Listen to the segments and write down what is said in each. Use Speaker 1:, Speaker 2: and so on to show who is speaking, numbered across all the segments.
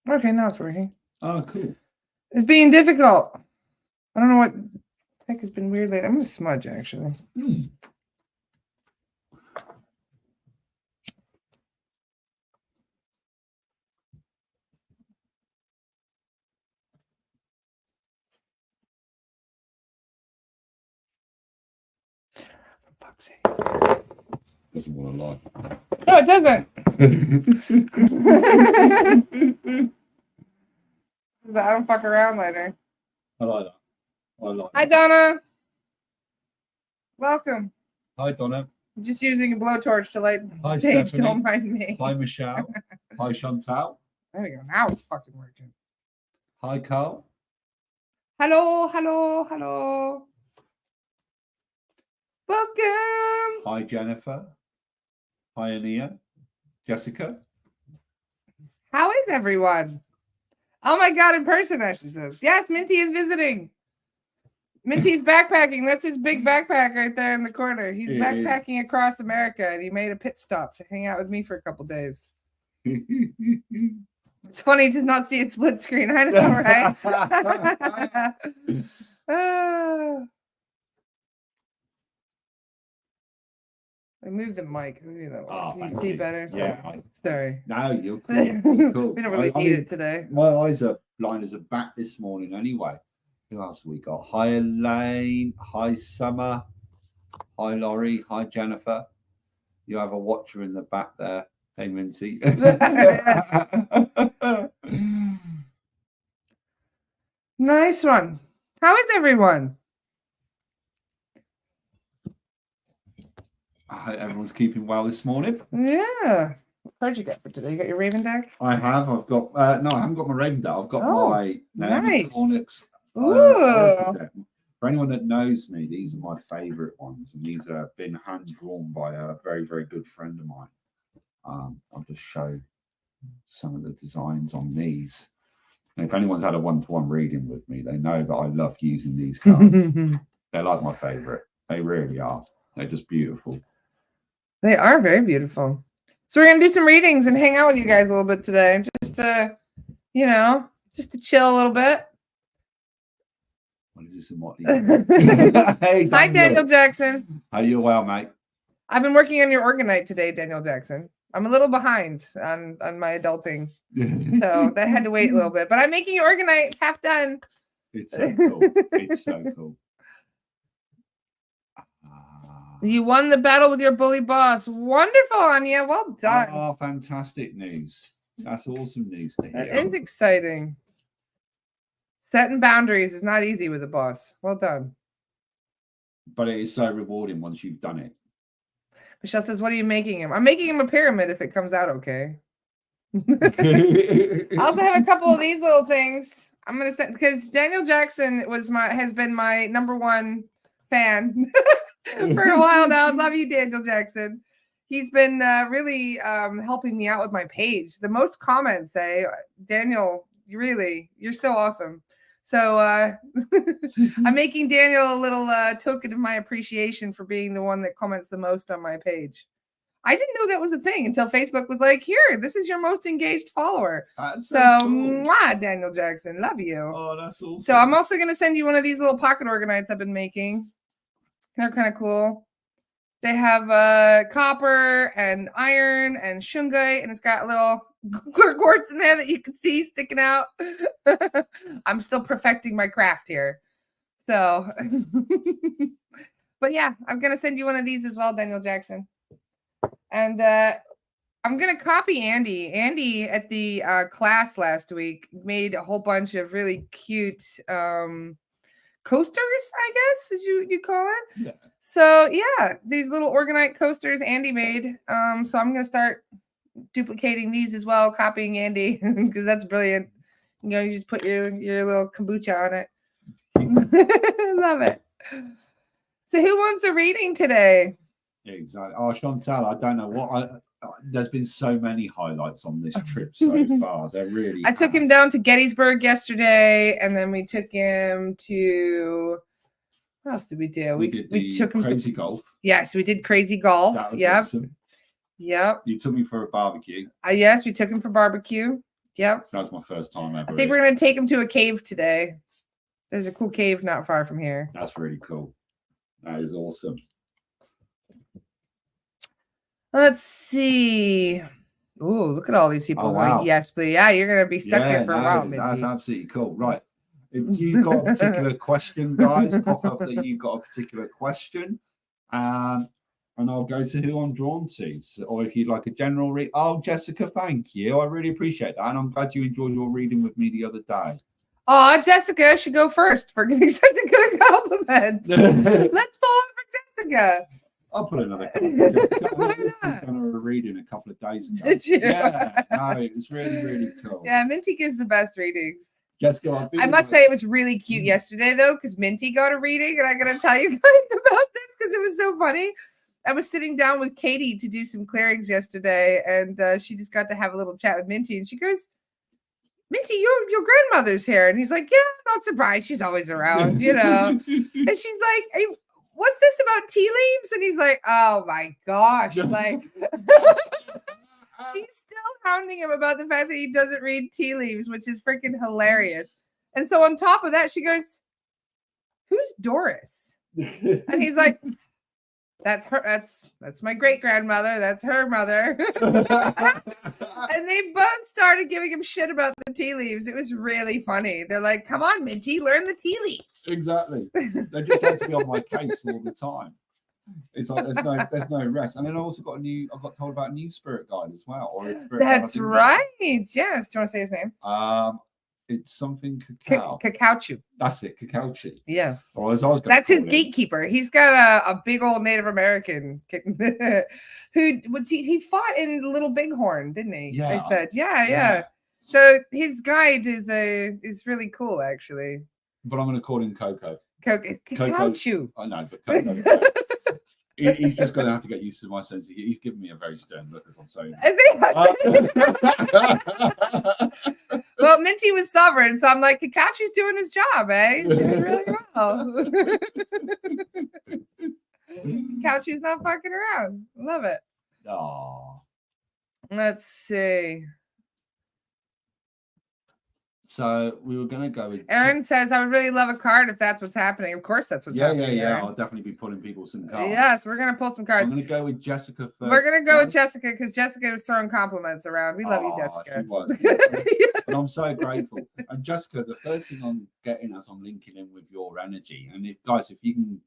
Speaker 1: Okay, now it's working.
Speaker 2: Oh, cool.
Speaker 1: It's being difficult. I don't know what tech has been weird lately. I'm going to smudge, actually. For fuck's sake.
Speaker 2: Doesn't want to lie.
Speaker 1: No, it doesn't. I don't fuck around later.
Speaker 2: I like that.
Speaker 1: Hi, Donna. Welcome.
Speaker 2: Hi, Donna.
Speaker 1: I'm just using a blowtorch to light
Speaker 2: Hi,
Speaker 1: stage.
Speaker 2: Stephanie.
Speaker 1: Don't mind me.
Speaker 2: Hi, Michelle. Hi, Chantal.
Speaker 1: There we go. Now it's fucking working.
Speaker 2: Hi, Carl.
Speaker 1: Hello, hello, hello. Welcome.
Speaker 2: Hi, Jennifer. Hi, Ania. Jessica.
Speaker 1: How is everyone? Oh my God, in person, Ashley says. Yes, Minty is visiting. Minty's backpacking. That's his big backpack right there in the corner. He's backpacking across America, and he made a pit stop to hang out with me for a couple days. It's funny to not see it split screen. I know, right? I moved the mic. Maybe that one. Can you see better? Sorry.
Speaker 2: No, you're cool. You're cool.
Speaker 1: We don't really need it today.
Speaker 2: My eyes are blind as a bat this morning anyway. Who else have we got? Hi, Elaine. Hi, Summer. Hi, Laurie. Hi, Jennifer. You have a watcher in the back there. Hey, Minty.
Speaker 1: Nice one. How is everyone?
Speaker 2: I hope everyone's keeping well this morning.
Speaker 1: Yeah. What card you got for today? You got your Raven deck?
Speaker 2: I have. I've got. No, I haven't got my Raven deck. I've got my
Speaker 1: nice.
Speaker 2: Hornets.
Speaker 1: Ooh.
Speaker 2: For anyone that knows me, these are my favourite ones, and these have been hand drawn by a very, very good friend of mine. I'll just show some of the designs on these. And if anyone's had a one-to-one reading with me, they know that I love using these cards. They're like my favourite. They really are. They're just beautiful.
Speaker 1: They are very beautiful. So we're gonna do some readings and hang out with you guys a little bit today, just to, just to chill a little bit.
Speaker 2: What is this and what?
Speaker 1: Hey, hi, Daniel Jackson.
Speaker 2: How you well, mate?
Speaker 1: I've been working on your Orgonite today, Daniel Jackson. I'm a little behind on my adulting, so that had to wait a little bit. But I'm making your Orgonite half done.
Speaker 2: It's so cool. It's so cool.
Speaker 1: You won the battle with your bully boss. Wonderful, Anya. Well done.
Speaker 2: Oh, fantastic news. That's awesome news to hear.
Speaker 1: That is exciting. Setting boundaries is not easy with a boss. Well done.
Speaker 2: But it is so rewarding once you've done it.
Speaker 1: Michelle says, what are you making him? I'm making him a pyramid if it comes out okay. I also have a couple of these little things. I'm going to send, because Daniel Jackson has been my #1 fan for a while now. Love you, Daniel Jackson. He's been really helping me out with my page. The most comments say, Daniel, you're so awesome. So I'm making Daniel a little token of my appreciation for being the one that comments the most on my page. I didn't know that was a thing until Facebook was like, here, this is your most engaged follower. So cool. Mwah, Daniel Jackson, love you.
Speaker 2: Oh, that's awesome.
Speaker 1: So I'm also going to send you one of these little pocket Organites I've been making. They're kind of cool. They have copper and iron and shungite, and it's got little clear quartz in there that you can see sticking out. I'm still perfecting my craft here. So, but yeah, I'm going to send you one of these as well, Daniel Jackson. And I'm going to copy Andy. Andy at the class last week made a whole bunch of really cute coasters, I guess, as you call it. Yeah. So yeah, these little Orgonite coasters Andy made. So I'm going to start duplicating these as well, copying Andy, because that's brilliant. You just put your little kombucha on it. Love it. So who wants a reading today?
Speaker 2: Exactly. Oh, Chantal, I don't know what there's been so many highlights on this trip so far. They're really.
Speaker 1: I took him down to Gettysburg yesterday, and then we took him to. What else did we do?
Speaker 2: We took him Crazy Golf.
Speaker 1: Yes, we did Crazy Golf.
Speaker 2: That was
Speaker 1: yep.
Speaker 2: Awesome.
Speaker 1: Yep.
Speaker 2: You took me for a barbecue.
Speaker 1: Yes, we took him for barbecue. Yep.
Speaker 2: That was my first time ever.
Speaker 1: I think we're gonna take him to a cave today. There's a cool cave not far from here.
Speaker 2: That's really cool. That is awesome.
Speaker 1: Let's see. Oh, look at all these people going,
Speaker 2: wow.
Speaker 1: yes, please. Yeah, you're gonna be stuck here for a while, Minty.
Speaker 2: That's absolutely cool. Right. If you've got a particular question, guys, pop up that you've got a particular question. And I'll go to who I'm drawn to. So, or if you'd like a general read. Oh, Jessica, thank you. I really appreciate that. And I'm glad you enjoyed your reading with me the other day.
Speaker 1: Oh, Jessica should go first for giving such a good compliment. Let's pull up for Jessica.
Speaker 2: I'll put another Jessica. I've done her a reading a couple of days ago.
Speaker 1: Did you?
Speaker 2: Yeah. No, it was really, really cool.
Speaker 1: Yeah, Minty gives the best readings.
Speaker 2: Jessica,
Speaker 1: I must say it was really cute yesterday, though, because Minty got a reading. And I'm going to tell you guys about this because it was so funny. I was sitting down with Katie to do some clearings yesterday, and she just got to have a little chat with Minty. And she goes, Minty, your grandmother's here. And he's like, yeah, I'm not surprised. She's always around, you know. And she's like, hey, what's this about tea leaves? And he's like, oh, my gosh. Like, she's still hounding him about the fact that he doesn't read tea leaves, which is freaking hilarious. And so on top of that, she goes, who's Doris? And he's like, that's her. That's my great grandmother. That's her mother. And they both started giving him shit about the tea leaves. It was really funny. They're like, "Come on, Minty, learn the tea leaves."
Speaker 2: Exactly. They just have to be on my case all the time. It's like there's no rest. And then I also got I got told about a new spirit guide as well.
Speaker 1: That's right. Yes. Do you want to say his name?
Speaker 2: It's something cacao.
Speaker 1: Cacao.
Speaker 2: That's it, cacao.
Speaker 1: Yes.
Speaker 2: Or as
Speaker 1: that's his gatekeeper. He's got a big old Native American who he fought in Little Bighorn, didn't he?
Speaker 2: Yeah.
Speaker 1: They said, yeah. So his guide is really cool, actually.
Speaker 2: But I'm going to call him Coco.
Speaker 1: Cacao.
Speaker 2: I know, but Coco. He's just going to have to get used to my sense. He's giving me a very stern look as I'm saying.
Speaker 1: Well, Minty was sovereign, so I'm like, Kakachu's doing his job, eh? He's doing really well. Kakachu's not fucking around. Love it.
Speaker 2: Aww.
Speaker 1: Let's see.
Speaker 2: So we were going to go with...
Speaker 1: Aaron says, I would really love a card if that's what's happening. Of course that's what's happening.
Speaker 2: Yeah. I'll definitely be pulling people some cards.
Speaker 1: Yes, we're going to pull some cards.
Speaker 2: I'm going to go with Jessica first.
Speaker 1: We're going to go with Jessica because Jessica was throwing compliments around. We love you, Jessica.
Speaker 2: She was. And I'm so grateful. And Jessica, the first thing I'm getting as I'm linking in with your energy, and guys, if you can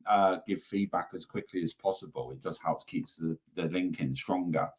Speaker 2: give feedback as quickly as possible, it just helps keeps the linking stronger.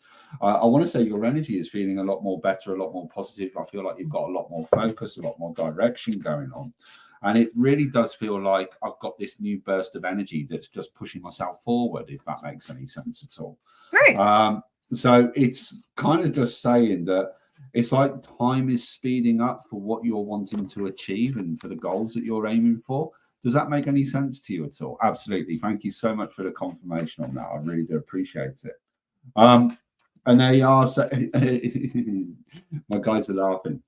Speaker 2: I want to say your energy is feeling a lot more better, a lot more positive. I feel like you've got a lot more focus, a lot more direction going on. And it really does feel like I've got this new burst of energy that's just pushing myself forward, if that makes any sense at all.
Speaker 1: Right.
Speaker 2: So it's kind of just saying that it's like time is speeding up for what you're wanting to achieve and for the goals that you're aiming for. Does that make any sense to you at all? Absolutely. Thank you so much for the confirmation on that. I really do appreciate it. And they are saying, my guys are laughing.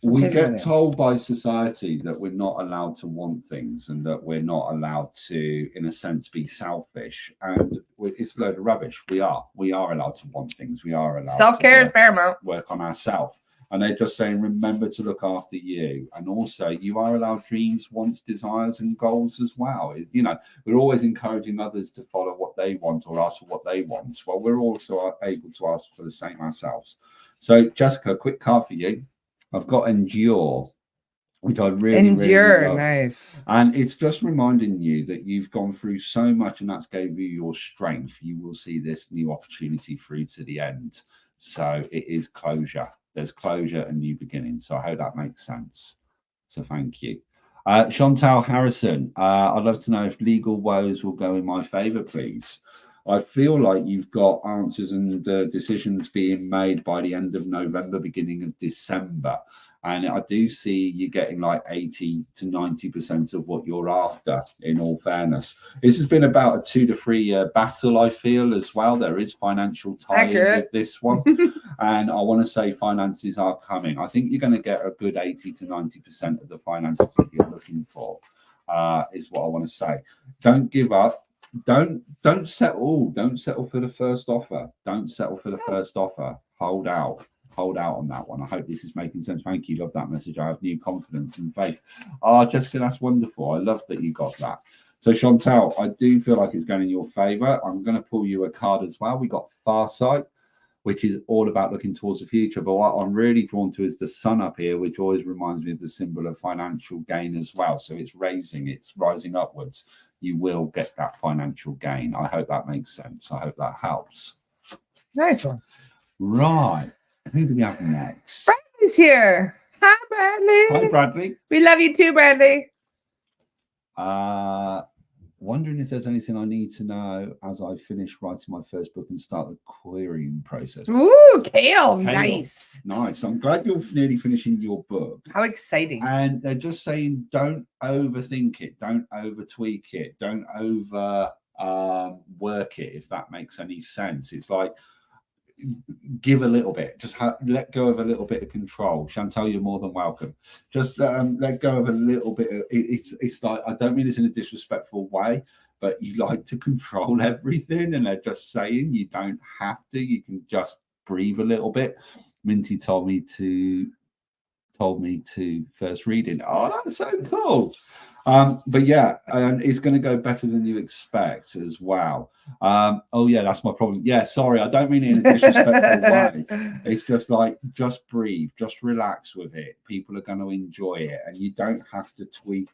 Speaker 2: We get told by society that we're not allowed to want things and that we're not allowed to, in a sense, be selfish. And it's a load of rubbish. We are allowed to want things. We are allowed
Speaker 1: self-care is paramount.
Speaker 2: Work on ourselves. And they're just saying, remember to look after you. And also, you are allowed dreams, wants, desires, and goals as well. You know, we're always encouraging others to follow what they want or ask for what they want. Well, we're also able to ask for the same ourselves. So, Jessica, a quick card for you. I've got Endure, which I really love.
Speaker 1: Nice.
Speaker 2: And it's just reminding you that you've gone through so much and that's gave you your strength. You will see this new opportunity through to the end. So it is closure. There's closure and new beginnings. So I hope that makes sense. So thank you. Chantal Harrison, I'd love to know if legal woes will go in my favor, please. I feel like you've got answers and decisions being made by the end of November, beginning of December. And I do see you getting like 80 to 90% of what you're after, in all fairness. This has been about a 2 to 3 year battle, I feel, as well. There is financial tie with this one. And I want to say finances are coming. I think you're going to get a good 80 to 90% of the finances that you're looking for, is what I want to say. Don't give up. Don't settle for the first offer. Don't settle for the first offer. Hold out. hold out on that one. I hope this is making sense. Thank you. Love that message. I have new confidence and faith. Oh, Jessica, that's wonderful. I love that you got that. So Chantal, I do feel like it's going in your favor. I'm going to pull you a card as well. We got Farsight, which is all about looking towards the future. But what I'm really drawn to is the sun up here, which always reminds me of the symbol of financial gain as well. So it's rising upwards. You will get that financial gain. I hope that makes sense. I hope that helps.
Speaker 1: Nice one.
Speaker 2: Right. Who do we have next?
Speaker 1: Bradley's here. Hi, Bradley.
Speaker 2: Hi, Bradley.
Speaker 1: We love you too, Bradley.
Speaker 2: Wondering if there's anything I need to know as I finish writing my first book and start the querying process.
Speaker 1: Ooh, Kale. Nice.
Speaker 2: Nice. I'm glad you're nearly finishing your book.
Speaker 1: How exciting.
Speaker 2: And they're just saying, don't overthink it. Don't over tweak it. Don't over work it, if that makes any sense. It's like, give a little bit, just let go of a little bit of control. Chantal, you're more than welcome. Just let go of a little bit of it's like, I don't mean this in a disrespectful way, but you like to control everything, and they're just saying you don't have to. You can just breathe a little bit. Minty told me to first reading. Oh, that's so cool. But yeah, and it's going to go better than you expect as well. Oh yeah, that's my problem. Yeah, sorry, I don't mean it in a disrespectful way. It's just like, just breathe, just relax with it. People are going to enjoy it, and you don't have to tweak.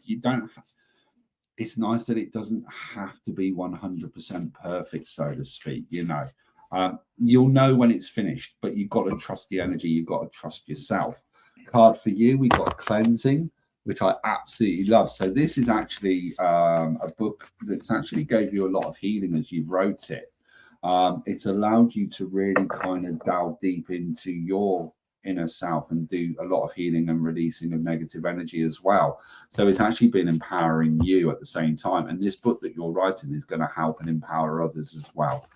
Speaker 2: It's nice that it doesn't have to be 100% perfect, so to speak. You know, you'll know when it's finished, but you've got to trust the energy. You've got to trust yourself. Card for you, we got cleansing, which I absolutely love. So this is actually a book that's actually gave you a lot of healing as you wrote it. It's allowed you to really kind of delve deep into your inner self and do a lot of healing and releasing of negative energy as well. So it's actually been empowering you at the same time. And this book that you're writing is going to help and empower others as well.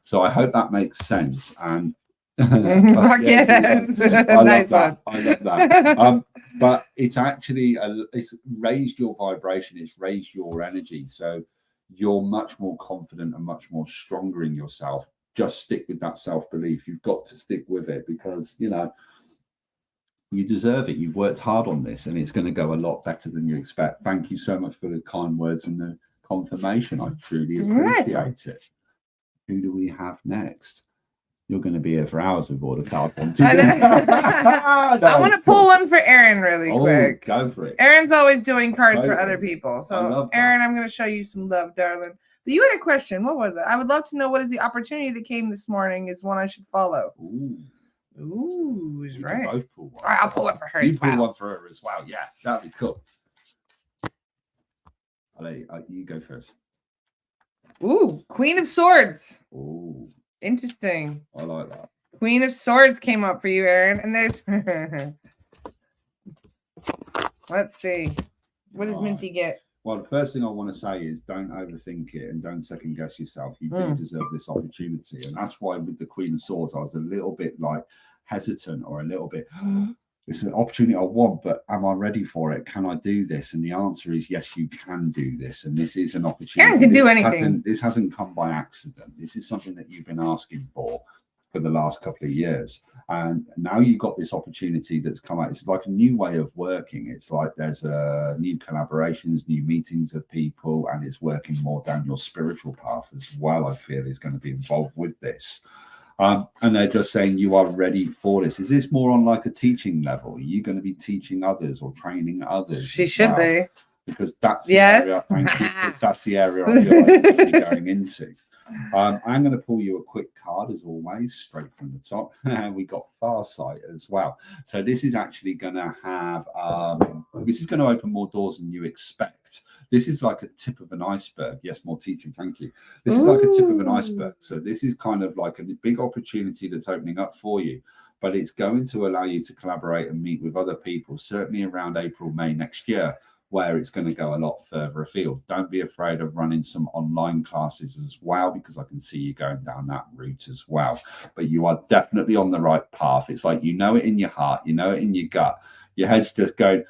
Speaker 2: So I hope that makes sense. And
Speaker 1: yes.
Speaker 2: I
Speaker 1: Nice
Speaker 2: love that.
Speaker 1: one.
Speaker 2: I love that. But it's actually it's raised your vibration. It's raised your energy. So you're much more confident and much more stronger in yourself. Just stick with that self-belief. You've got to stick with it, because you know you deserve it. You've worked hard on this, and it's going to go a lot better than you expect. Thank you so much for the kind words and the confirmation. I truly appreciate it. Who do we have next? You're going to be here for hours with all the card ones.
Speaker 1: I want to pull one for Aaron really quick.
Speaker 2: Go for it.
Speaker 1: Aaron's always doing cards for other people. So, Aaron, I'm going to show you some love, darling. But you had a question. What was it? I would love to know, what is the opportunity that came this morning is one I should follow. Ooh, is right.
Speaker 2: Both pull one.
Speaker 1: All right, I'll pull one for her.
Speaker 2: You pull one for her as well. Yeah, that'd be cool. I'll let you go first.
Speaker 1: Ooh, Queen of Swords.
Speaker 2: Ooh.
Speaker 1: Interesting.
Speaker 2: I like that.
Speaker 1: Queen of Swords came up for you, Aaron. And there's let's see. What does Minty get?
Speaker 2: Well, the first thing I want to say is, don't overthink it and don't second guess yourself. You do deserve this opportunity. And that's why with the Queen of Swords, I was a little bit like hesitant, or a little bit, it's an opportunity I want, but am I ready for it? Can I do this? And the answer is yes, you can do this. And this is an opportunity.
Speaker 1: Aaron can do anything.
Speaker 2: This hasn't come by accident. This is something that you've been asking for the last couple of years. And now you've got this opportunity that's come out. It's like a new way of working. It's like there's new collaborations, new meetings of people, and it's working more down your spiritual path as well, I feel, is going to be involved with this. And they're just saying you are ready for this. Is this more on like a teaching level? Are you going to be teaching others or training others?
Speaker 1: She should be.
Speaker 2: Because that's the area, thank you, that's the area I feel like you should be going into. I'm going to pull you a quick card, as always, straight from the top. We got Farsight as well. So this is actually going to have, this is going to open more doors than you expect. This is like a tip of an iceberg. Yes, more teaching, thank you. This is like a tip of an iceberg. So this is kind of like a big opportunity that's opening up for you, but it's going to allow you to collaborate and meet with other people, certainly around April, May next year, where it's going to go a lot further afield. Don't be afraid of running some online classes as well, because I can see you going down that route as well. But you are definitely on the right path. It's like, you know it in your heart, you know it in your gut. Your head's just going,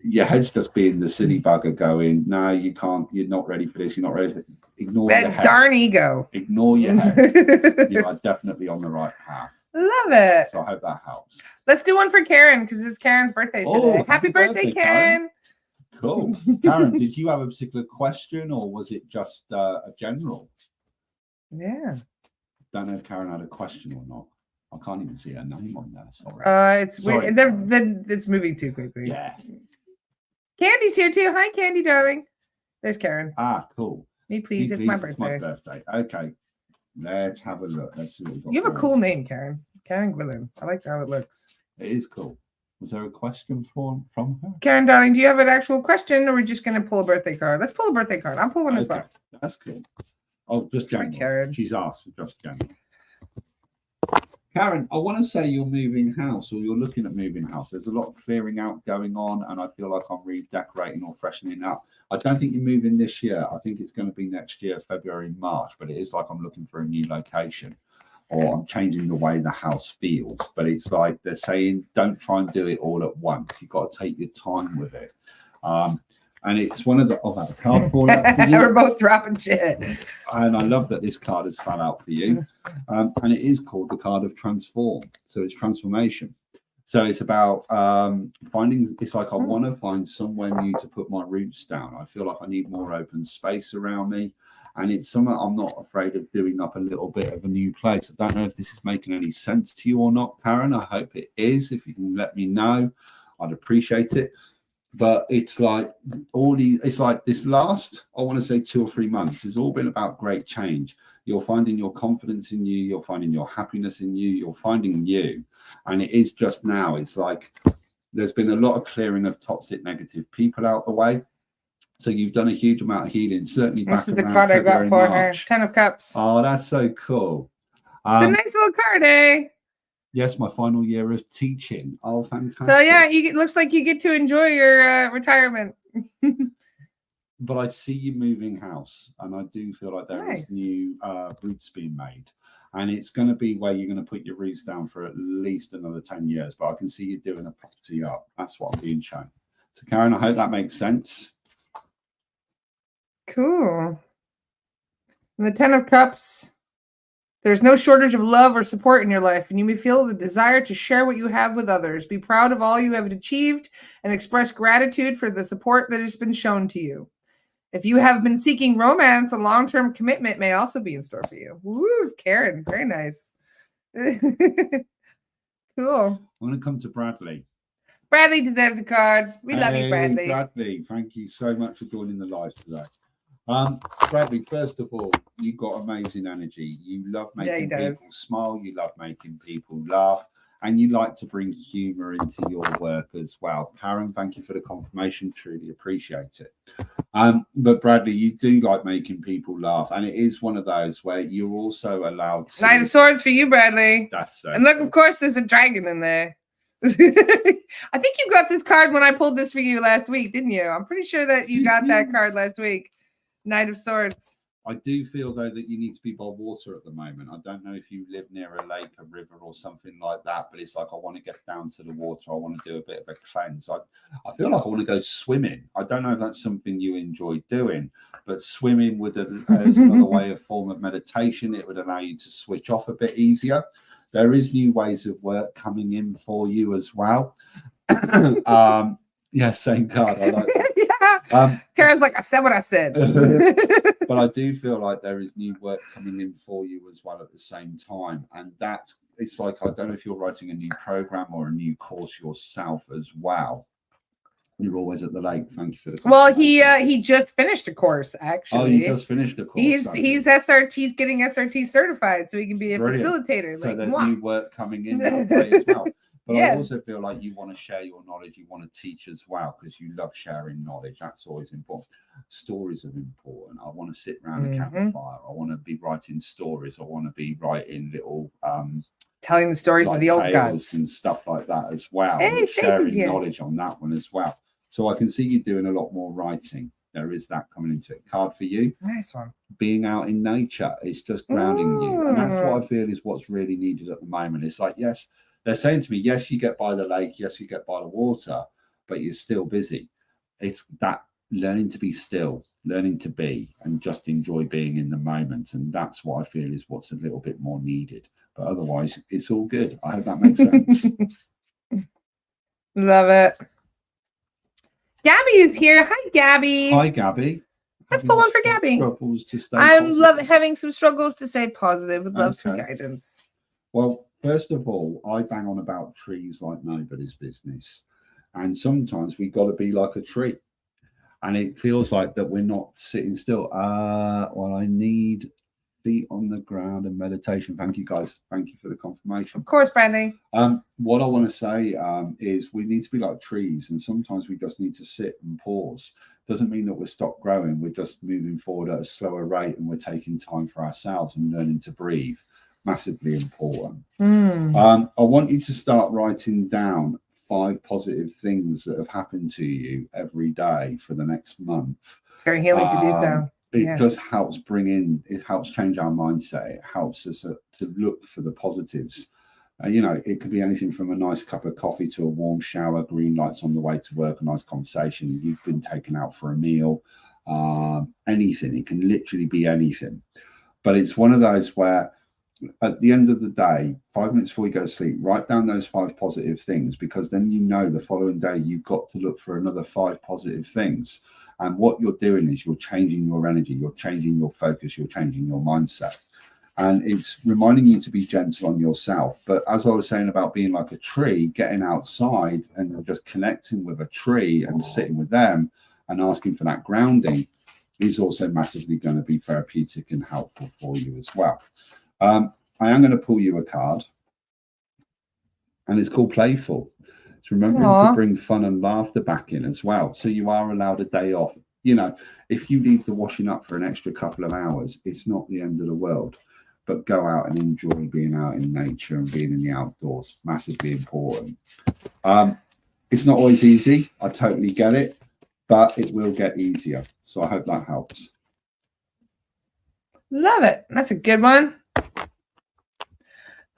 Speaker 2: your head's just being the silly bugger going, no, you can't, you're not ready for this, you're not ready for it. Ignore
Speaker 1: that
Speaker 2: your head.
Speaker 1: Darn ego.
Speaker 2: Ignore your head. You are definitely on the right path.
Speaker 1: Love it.
Speaker 2: So I hope that helps.
Speaker 1: Let's do one for Karen because it's Karen's birthday today.
Speaker 2: Oh,
Speaker 1: Happy birthday, Karen.
Speaker 2: Cool. Karen, did you have a particular question or was it just a general?
Speaker 1: Yeah.
Speaker 2: Don't know if Karen had a question or not. I can't even see her name on there. Sorry.
Speaker 1: It's
Speaker 2: Sorry,
Speaker 1: weird. It's moving too quickly.
Speaker 2: Yeah.
Speaker 1: Candy's here too. Hi, Candy, darling. There's Karen.
Speaker 2: Ah, cool.
Speaker 1: Me, please. It's my birthday.
Speaker 2: It's my birthday. Okay. Let's have a look. Let's see what we got.
Speaker 1: You have a cool name, Karen. Karen Gwilyn. I like how it looks.
Speaker 2: It is cool. Was there a question from her?
Speaker 1: Karen, darling, do you have an actual question or are we just going to pull a birthday card? Let's pull a birthday card. I'll pull one as well.
Speaker 2: That's cool. Oh, just general.
Speaker 1: Hi, Karen.
Speaker 2: She's asked for just general. Karen, I want to say you're moving house or you're looking at moving house. There's a lot of clearing out going on and I feel like I'm redecorating or freshening up. I don't think you're moving this year. I think it's going to be next year, February, March, but it is like I'm looking for a new location or I'm changing the way the house feels. But it's like they're saying, don't try and do it all at once. You've got to take your time with it. And it's one of the, that card fall out for you.
Speaker 1: We're both dropping shit.
Speaker 2: And I love that this card has fell out for you. And it is called the card of transform. So it's transformation. So it's about finding, it's like I want to find somewhere new to put my roots down. I feel like I need more open space around me. And it's something I'm not afraid of doing up a little bit of a new place. I don't know if this is making any sense to you or not, Karen. I hope it is. If you can let me know, I'd appreciate it. But it's like it's like this last, I want to say 2 or 3 months, has all been about great change. You're finding your confidence in you. You're finding your happiness in you. You're finding you. And it is just now, it's like there's been a lot of clearing of toxic, negative people out the way. So you've done a huge amount of healing, certainly back
Speaker 1: This is the
Speaker 2: around
Speaker 1: card
Speaker 2: February,
Speaker 1: I got for
Speaker 2: March.
Speaker 1: her. 10 of Cups.
Speaker 2: Oh, that's so cool.
Speaker 1: It's a nice little card, eh?
Speaker 2: Yes, my final year of teaching. Oh, fantastic.
Speaker 1: So yeah, it looks like you get to enjoy your retirement.
Speaker 2: But I see you moving house, and I do feel like there is new roots being made. And it's going to be where you're going to put your roots down for at least another 10 years. But I can see you doing a property up. That's what I'm being shown. So, Karen, I hope that makes sense.
Speaker 1: Cool. And the 10 of Cups. There's no shortage of love or support in your life, and you may feel the desire to share what you have with others. Be proud of all you have achieved and express gratitude for the support that has been shown to you. If you have been seeking romance, a long-term commitment may also be in store for you. Woo, Karen, very nice. Cool.
Speaker 2: I'm going to come to Bradley.
Speaker 1: Bradley deserves a card. We love you, Bradley.
Speaker 2: Bradley, thank you so much for joining the live today. Bradley, first of all, you've got amazing energy. You love making people smile. You love making people laugh. And you like to bring humor into your work as well. Karen, thank you for the confirmation. Truly appreciate it. But Bradley, you do like making people laugh. And it is one of those where you're also allowed to...
Speaker 1: Knight of Swords for you, Bradley.
Speaker 2: That's so
Speaker 1: and look, of course, there's a dragon in there. I think you got this card when I pulled this for you last week, didn't you? I'm pretty sure that you got that card last week. Knight of Swords.
Speaker 2: I do feel, though, that you need to be by water at the moment. I don't know if you live near a lake, a river, or something like that, but it's like I want to get down to the water. I want to do a bit of a cleanse. I feel like I want to go swimming. I don't know if that's something you enjoy doing, but swimming is another form of meditation. It would allow you to switch off a bit easier. There is new ways of work coming in for you as well. Yeah, same card. I like that.
Speaker 1: Karen's like, I said what I said.
Speaker 2: But I do feel like there is new work coming in for you as well at the same time. And that it's like, I don't know if you're writing a new program or a new course yourself as well. You're always at the lake. Thank you for the
Speaker 1: Well, he just finished a course, actually.
Speaker 2: Oh, he just finished a course.
Speaker 1: He's getting SRT certified so he can be a facilitator.
Speaker 2: So there's new work coming in that way as well. But I also feel like you want to share your knowledge. You want to teach as well because you love sharing knowledge. That's always important. Stories are important. I want to sit around a campfire. I want to be writing stories. I want to be writing little
Speaker 1: telling the stories of the old gods
Speaker 2: and stuff like that as well.
Speaker 1: Hey,
Speaker 2: sharing knowledge on that one as well. So I can see you doing a lot more writing. There is that coming into it. Card for you.
Speaker 1: Nice one.
Speaker 2: Being out in nature. It's just grounding you. And that's what I feel is what's really needed at the moment. It's like, yes, they're saying to me, yes, you get by the lake, yes, you get by the water, but you're still busy. It's that learning to be still, learning to be, and just enjoy being in the moment. And that's what I feel is what's a little bit more needed. But otherwise, it's all good. I hope that makes sense.
Speaker 1: Love it. Gabby is here. Hi, Gabby.
Speaker 2: Hi, Gabby.
Speaker 1: Let's pull one for Gabby.
Speaker 2: Struggles to stay
Speaker 1: I'm
Speaker 2: positive.
Speaker 1: having some struggles to stay positive. Would love some
Speaker 2: Okay.
Speaker 1: guidance.
Speaker 2: Well, first of all, I bang on about trees like nobody's business. And sometimes we got to be like a tree. And it feels like that we're not sitting still. Well, I need feet on the ground and meditation. Thank you, guys. Thank you for the confirmation.
Speaker 1: Of course, Brandy.
Speaker 2: What I want to say is we need to be like trees, and sometimes we just need to sit and pause. Doesn't mean that we're stopped growing. We're just moving forward at a slower rate, and we're taking time for ourselves and learning to breathe. Massively important. I want you to start writing down 5 positive things that have happened to you every day for the next month.
Speaker 1: It's very healing to do so.
Speaker 2: It just helps it helps change our mindset. It helps us to look for the positives. It could be anything from a nice cup of coffee to a warm shower, green lights on the way to work, a nice conversation. You've been taken out for a meal, anything. It can literally be anything. But it's one of those where at the end of the day, 5 minutes before you go to sleep, write down those 5 positive things, because then the following day you've got to look for another 5 positive things. And what you're doing is you're changing your energy, you're changing your focus, you're changing your mindset. And it's reminding you to be gentle on yourself. But as I was saying about being like a tree, getting outside and just connecting with a tree and sitting with them and asking for that grounding is also massively going to be therapeutic and helpful for you as well. I am going to pull you a card, and it's called Playful. It's remembering to bring fun and laughter back in as well. So you are allowed a day off. If you leave the washing up for an extra couple of hours, it's not the end of the world. But go out and enjoy being out in nature and being in the outdoors. Massively important. It's not always easy. I totally get it, but it will get easier. So I hope that helps.
Speaker 1: Love it. That's a good one.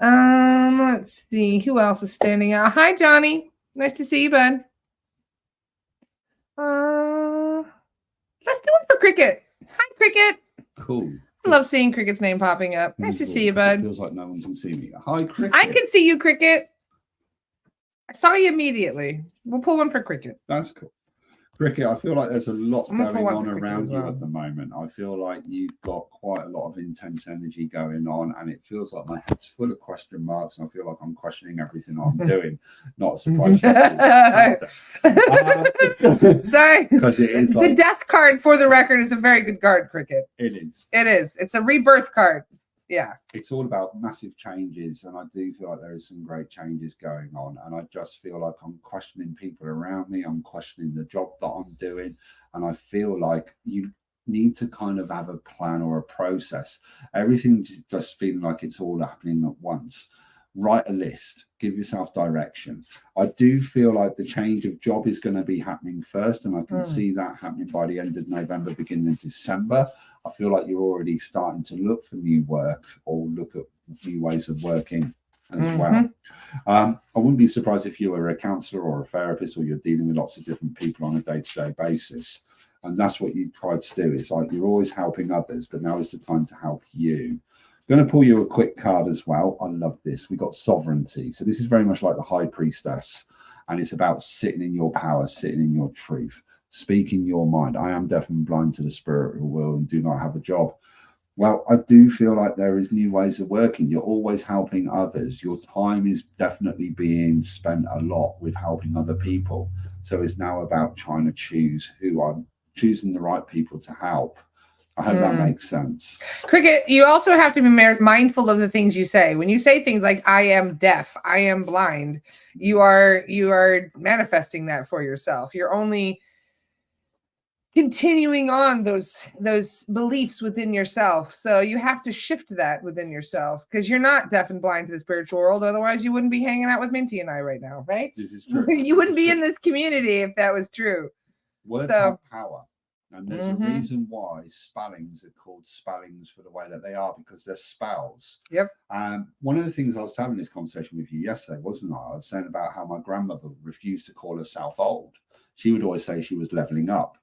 Speaker 1: Let's see who else is standing out. Hi, Johnny. Nice to see you, bud. Let's do one for Cricket. Hi, Cricket.
Speaker 2: Cool.
Speaker 1: I love seeing Cricket's name popping up. Nice to see you, bud.
Speaker 2: It feels like no one can see me. Hi, Cricket.
Speaker 1: I can see you, Cricket. I saw you immediately. We'll pull one for Cricket.
Speaker 2: That's cool. Cricket, I feel like there's a lot going on around you
Speaker 1: well.
Speaker 2: at the moment. I feel like you've got quite a lot of intense energy going on, and it feels like my head's full of question marks, and I feel like I'm questioning everything I'm doing. Not a surprise.
Speaker 1: Sorry.
Speaker 2: Because it is
Speaker 1: the death card, for the record, is a very good card, Cricket.
Speaker 2: It is.
Speaker 1: It is. It's a rebirth card. Yeah.
Speaker 2: It's all about massive changes, and I do feel like there is some great changes going on, and I just feel like I'm questioning people around me. I'm questioning the job that I'm doing, and I feel like you need to kind of have a plan or a process. Everything just feeling like it's all happening at once. Write a list, give yourself direction. I do feel like the change of job is going to be happening first, and I can see that happening by the end of November, beginning of December. I feel like you're already starting to look for new work or look at new ways of working as well. I wouldn't be surprised if you were a counselor or a therapist, or you're dealing with lots of different people on a day-to-day basis. And that's what you try to do. It's like you're always helping others, but now is the time to help you. I'm going to pull you a quick card as well. I love this. We got sovereignty. So this is very much like the high priestess, and it's about sitting in your power, sitting in your truth, speaking your mind. I am deaf and blind to the spiritual world and do not have a job. Well, I do feel like there is new ways of working. You're always helping others. Your time is definitely being spent a lot with helping other people. So it's now about trying to choose who I'm choosing the right people to help. I hope that makes sense.
Speaker 1: Cricket, you also have to be mindful of the things you say. When you say things like "I am deaf," "I am blind," you are manifesting that for yourself. You're only continuing on those beliefs within yourself. So you have to shift that within yourself, because you're not deaf and blind to the spiritual world. Otherwise, you wouldn't be hanging out with Minty and I right now, right?
Speaker 2: This is true.
Speaker 1: You wouldn't be in this community if that was true.
Speaker 2: Words have power. And there's a reason why spellings are called spellings for the way that they are, because they're spells.
Speaker 1: Yep.
Speaker 2: One of the things I was having this conversation with you yesterday, wasn't I? I was saying about how my grandmother refused to call herself old. She would always say she was leveling up.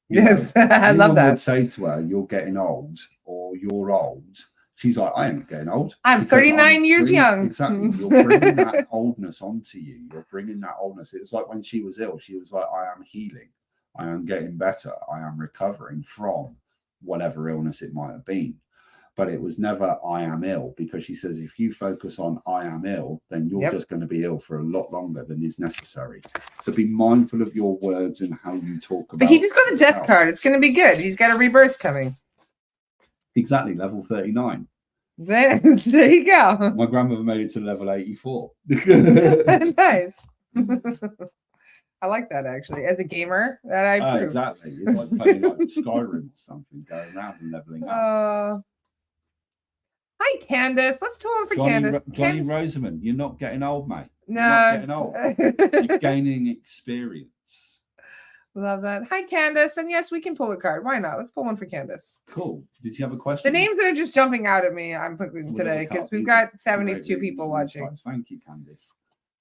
Speaker 1: Yes, I love that.
Speaker 2: Would say to her, "You're getting old," or "You're old." She's like, I ain't getting old.
Speaker 1: I'm 39 years young.
Speaker 2: Exactly. You're bringing that oldness onto you. You're bringing that oldness. It was like when she was ill, she was like, I am healing. I am getting better. I am recovering from whatever illness it might have been. But it was never I am ill, because she says if you focus on I am ill, then you're just going to be ill for a lot longer than is necessary. So be mindful of your words and how you talk about.
Speaker 1: But he just got a death card. It's going to be good. He's got a rebirth coming. Exactly,
Speaker 2: level 39.
Speaker 1: There you go.
Speaker 2: My grandmother made it to level 84.
Speaker 1: Nice. I like that, actually. As a gamer, that I approve.
Speaker 2: Exactly. It's like playing like Skyrim or something, going around and leveling up.
Speaker 1: Hi, Candace. Let's do one for Candace.
Speaker 2: Johnny Rosamond, you're not getting old, mate.
Speaker 1: No.
Speaker 2: You're not getting old. You're gaining experience.
Speaker 1: Love that. Hi, Candace. And yes, we can pull a card. Why not? Let's pull one for Candace.
Speaker 2: Cool. Did you have a question?
Speaker 1: The names that are just jumping out at me, I'm picking today because we've got 72 people watching.
Speaker 2: Thank you, Candace.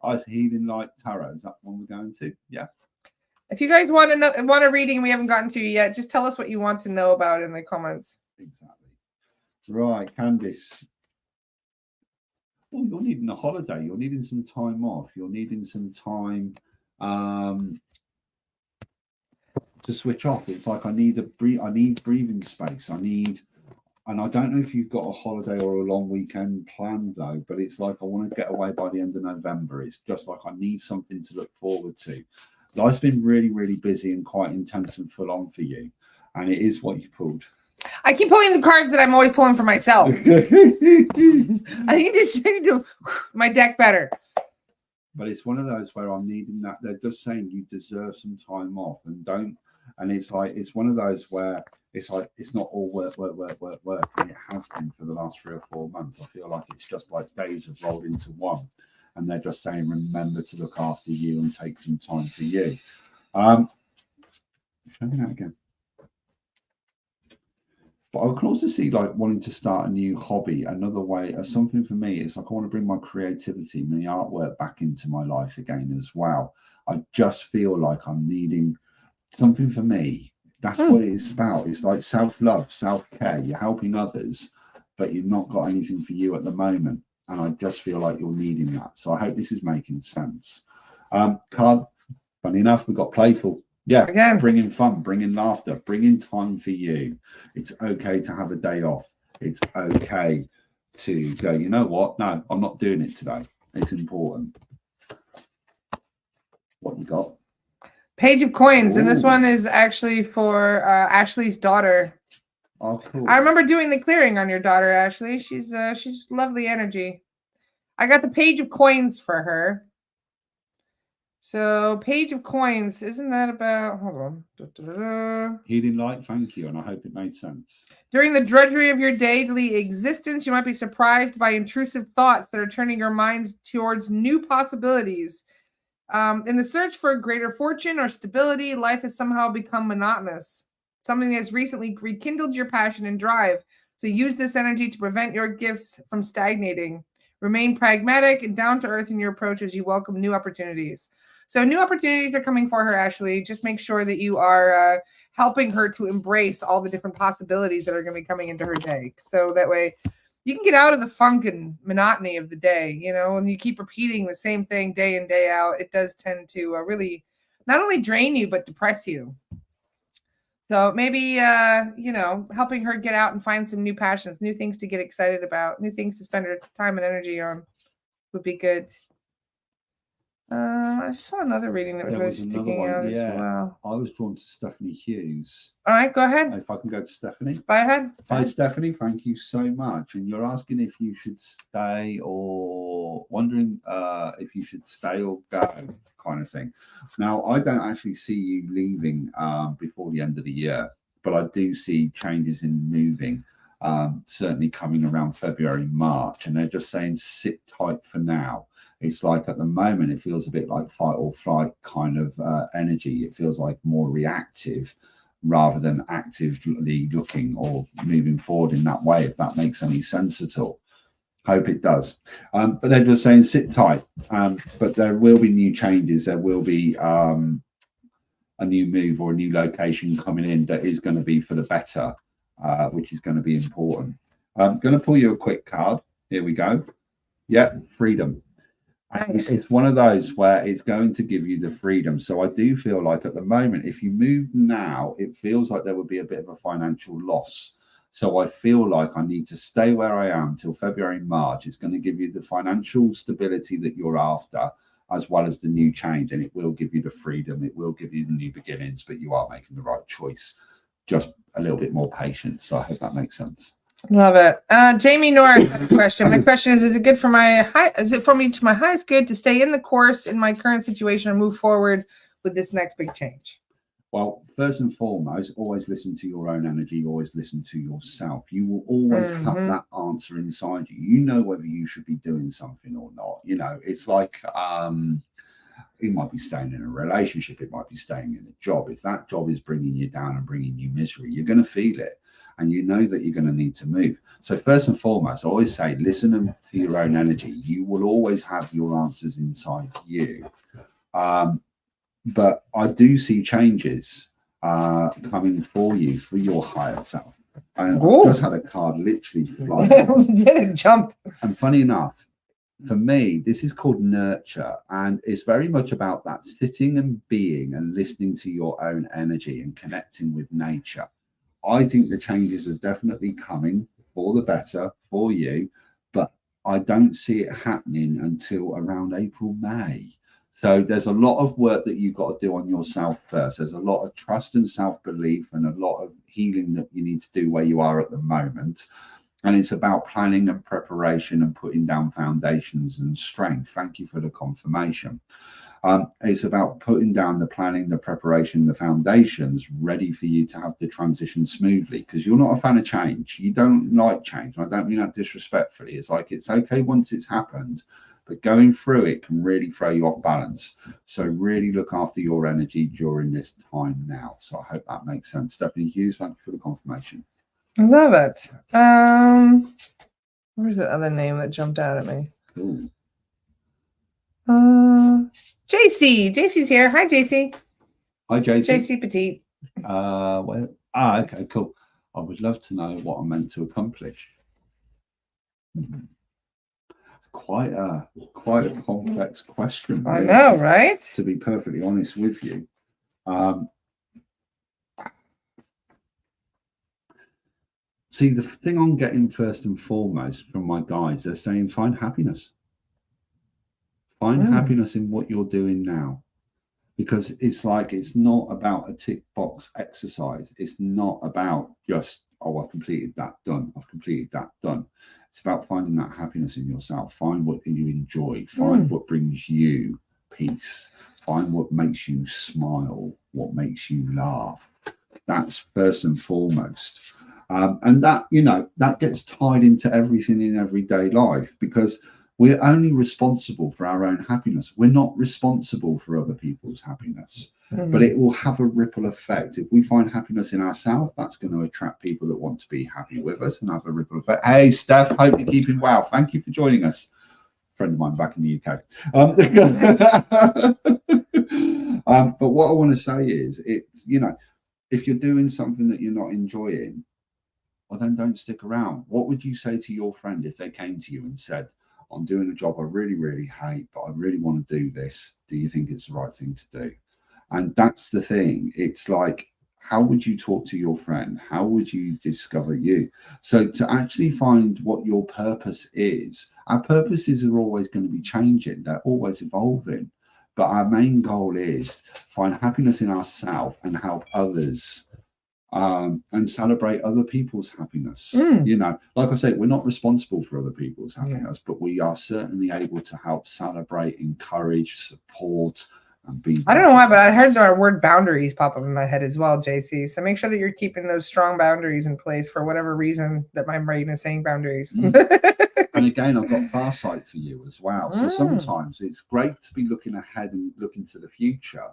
Speaker 2: Ice Healing Light Tarot. Is that one we're going to? Yeah.
Speaker 1: If you guys want a reading we haven't gotten to yet, just tell us what you want to know about in the comments.
Speaker 2: Exactly. Right, Candice. Oh, you're needing a holiday. You're needing some time off. You're needing some time to switch off. It's like I need breathing space. And I don't know if you've got a holiday or a long weekend planned though, but it's like I want to get away by the end of November. It's just like I need something to look forward to. Life's been really, really busy and quite intense and full on for you. And it is what you pulled.
Speaker 1: I keep pulling the cards that I'm always pulling for myself. I need to do my deck better.
Speaker 2: But it's one of those where I'm needing that. They're just saying you deserve some time off and don't. And it's like, it's one of those where it's like, it's not all work. And it has been for the last 3 or 4 months. I feel like it's just like days have rolled into one. And they're just saying, remember to look after you and take some time for you. Show me that again. But I can also see like wanting to start a new hobby, another way, something for me. It's like I want to bring my creativity, my artwork back into my life again as well. I just feel like I'm needing something for me. That's what it's about. It's like self-love, self-care. You're helping others, but you've not got anything for you at the moment. And I just feel like you're needing that. So I hope this is making sense. Card, funny enough, we've got playful. Yeah, again, bringing fun, bringing laughter, bringing time for you. It's okay to have a day off. It's okay to go, you know what? No, I'm not doing it today. It's important. What you got?
Speaker 1: Page of Coins. Ooh. And this one is actually for Ashley's daughter.
Speaker 2: Oh, cool.
Speaker 1: I remember doing the clearing on your daughter, Ashley. She's lovely energy. I got the Page of Coins for her. So, Page of Coins, isn't that about, hold on.
Speaker 2: Healing light, thank you, and I hope it made sense.
Speaker 1: During the drudgery of your daily existence, you might be surprised by intrusive thoughts that are turning your minds towards new possibilities. In the search for greater fortune or stability, life has somehow become monotonous. Something that has recently rekindled your passion and drive. So use this energy to prevent your gifts from stagnating. Remain pragmatic and down to earth in your approach as you welcome new opportunities. So new opportunities are coming for her, Ashley. Just make sure that you are helping her to embrace all the different possibilities that are going to be coming into her day. So that way you can get out of the funk and monotony of the day. You know, when you keep repeating the same thing day in, day out, it does tend to really not only drain you, but depress you. So maybe, you know, helping her get out and find some new passions, new things to get excited about, new things to spend her time and energy on would be good. I saw another reading that was really sticking out as well.
Speaker 2: I was drawn to Stephanie Hughes.
Speaker 1: All right, go ahead.
Speaker 2: If I can go to Stephanie.
Speaker 1: Go ahead.
Speaker 2: Hi, Stephanie. Thank you so much. And you're asking if you should stay or wondering if you should stay or go kind of thing. Now, I don't actually see you leaving before the end of the year, but I do see changes in moving. Certainly coming around February, March, and they're just saying sit tight for now. It's like at the moment it feels a bit like fight or flight kind of energy. It feels like more reactive rather than actively looking or moving forward in that way, if that makes any sense at all. Hope it does. But they're just saying sit tight. But there will be new changes. There will be a new move or a new location coming in that is going to be for the better. Which is going to be important. I'm going to pull you a quick card. Here we go. Yep, freedom.
Speaker 1: Nice.
Speaker 2: It's one of those where it's going to give you the freedom. So I do feel like at the moment, if you move now, it feels like there would be a bit of a financial loss. So I feel like I need to stay where I am till February, March. It's going to give you the financial stability that you're after, as well as the new change. And it will give you the freedom. It will give you the new beginnings, but you are making the right choice. Just a little bit more patience. So I hope that makes sense.
Speaker 1: Love it. Jamie Norris had a question. My question is it good for my high? Is it for me to my highest good to stay in the course in my current situation or move forward with this next big change?
Speaker 2: Well, first and foremost, always listen to your own energy. Always listen to yourself. You will always have that answer inside you. You know whether you should be doing something or not. You know, it's like it might be staying in a relationship. It might be staying in a job. If that job is bringing you down and bringing you misery, you're going to feel it. And you know that you're going to need to move. So first and foremost, I always say, listen to your own energy. You will always have your answers inside you. But I do see changes coming for you, for your higher self. And I just had a card literally fly.
Speaker 1: It jumped.
Speaker 2: And funny enough, for me, this is called nurture. And it's very much about that sitting and being and listening to your own energy and connecting with nature. I think the changes are definitely coming for the better for you, but I don't see it happening until around April, May. So there's a lot of work that you've got to do on yourself first. There's a lot of trust and self-belief and a lot of healing that you need to do where you are at the moment. And it's about planning and preparation and putting down foundations and strength. Thank you for the confirmation. It's about putting down the planning, the preparation, the foundations ready for you to have the transition smoothly, because you're not a fan of change. You don't like change. I don't mean that disrespectfully. It's like it's okay once it's happened, but going through it can really throw you off balance. So really look after your energy during this time now. So I hope that makes sense. Stephanie Hughes, thank you for the confirmation.
Speaker 1: I love it. Where's the other name that jumped out at me?
Speaker 2: Cool.
Speaker 1: JC. JC's here. Hi, JC.
Speaker 2: Hi, JC.
Speaker 1: JC Petite.
Speaker 2: Okay, cool. I would love to know what I'm meant to accomplish. It's quite a complex question.
Speaker 1: Really, I know, right?
Speaker 2: To be perfectly honest with you. See, the thing I'm getting first and foremost from my guides, they're saying find happiness. Find happiness in what you're doing now, because it's like it's not about a tick box exercise. It's not about just, oh, I've completed that, done. I've completed that, done. It's about finding that happiness in yourself. Find what you enjoy. Find what brings you peace. Find what makes you smile, what makes you laugh. That's first and foremost. And that, you know, that gets tied into everything in everyday life, because we're only responsible for our own happiness. We're not responsible for other people's happiness, but it will have a ripple effect. If we find happiness in ourselves, that's going to attract people that want to be happy with us and have a ripple effect. Hey, Steph, hope you're keeping well. Thank you for joining us. Friend of mine back in the UK. But what I want to say is, you know, if you're doing something that you're not enjoying, well, then don't stick around. What would you say to your friend if they came to you and said, I'm doing a job I really, really hate, but I really want to do this. Do you think it's the right thing to do? And that's the thing. It's like, how would you talk to your friend? How would you discover you? So to actually find what your purpose is, our purposes are always going to be changing. They're always evolving. But our main goal is find happiness in ourselves and help others, and celebrate other people's happiness. You know, like I said, we're not responsible for other people's happiness, but we are certainly able to help celebrate, encourage, support, and be.
Speaker 1: I don't know why, but I heard the word boundaries pop up in my head as well, JC. So make sure that you're keeping those strong boundaries in place for whatever reason that my brain is saying boundaries.
Speaker 2: And again, I've got far sight for you as well. So sometimes it's great to be looking ahead and looking to the future,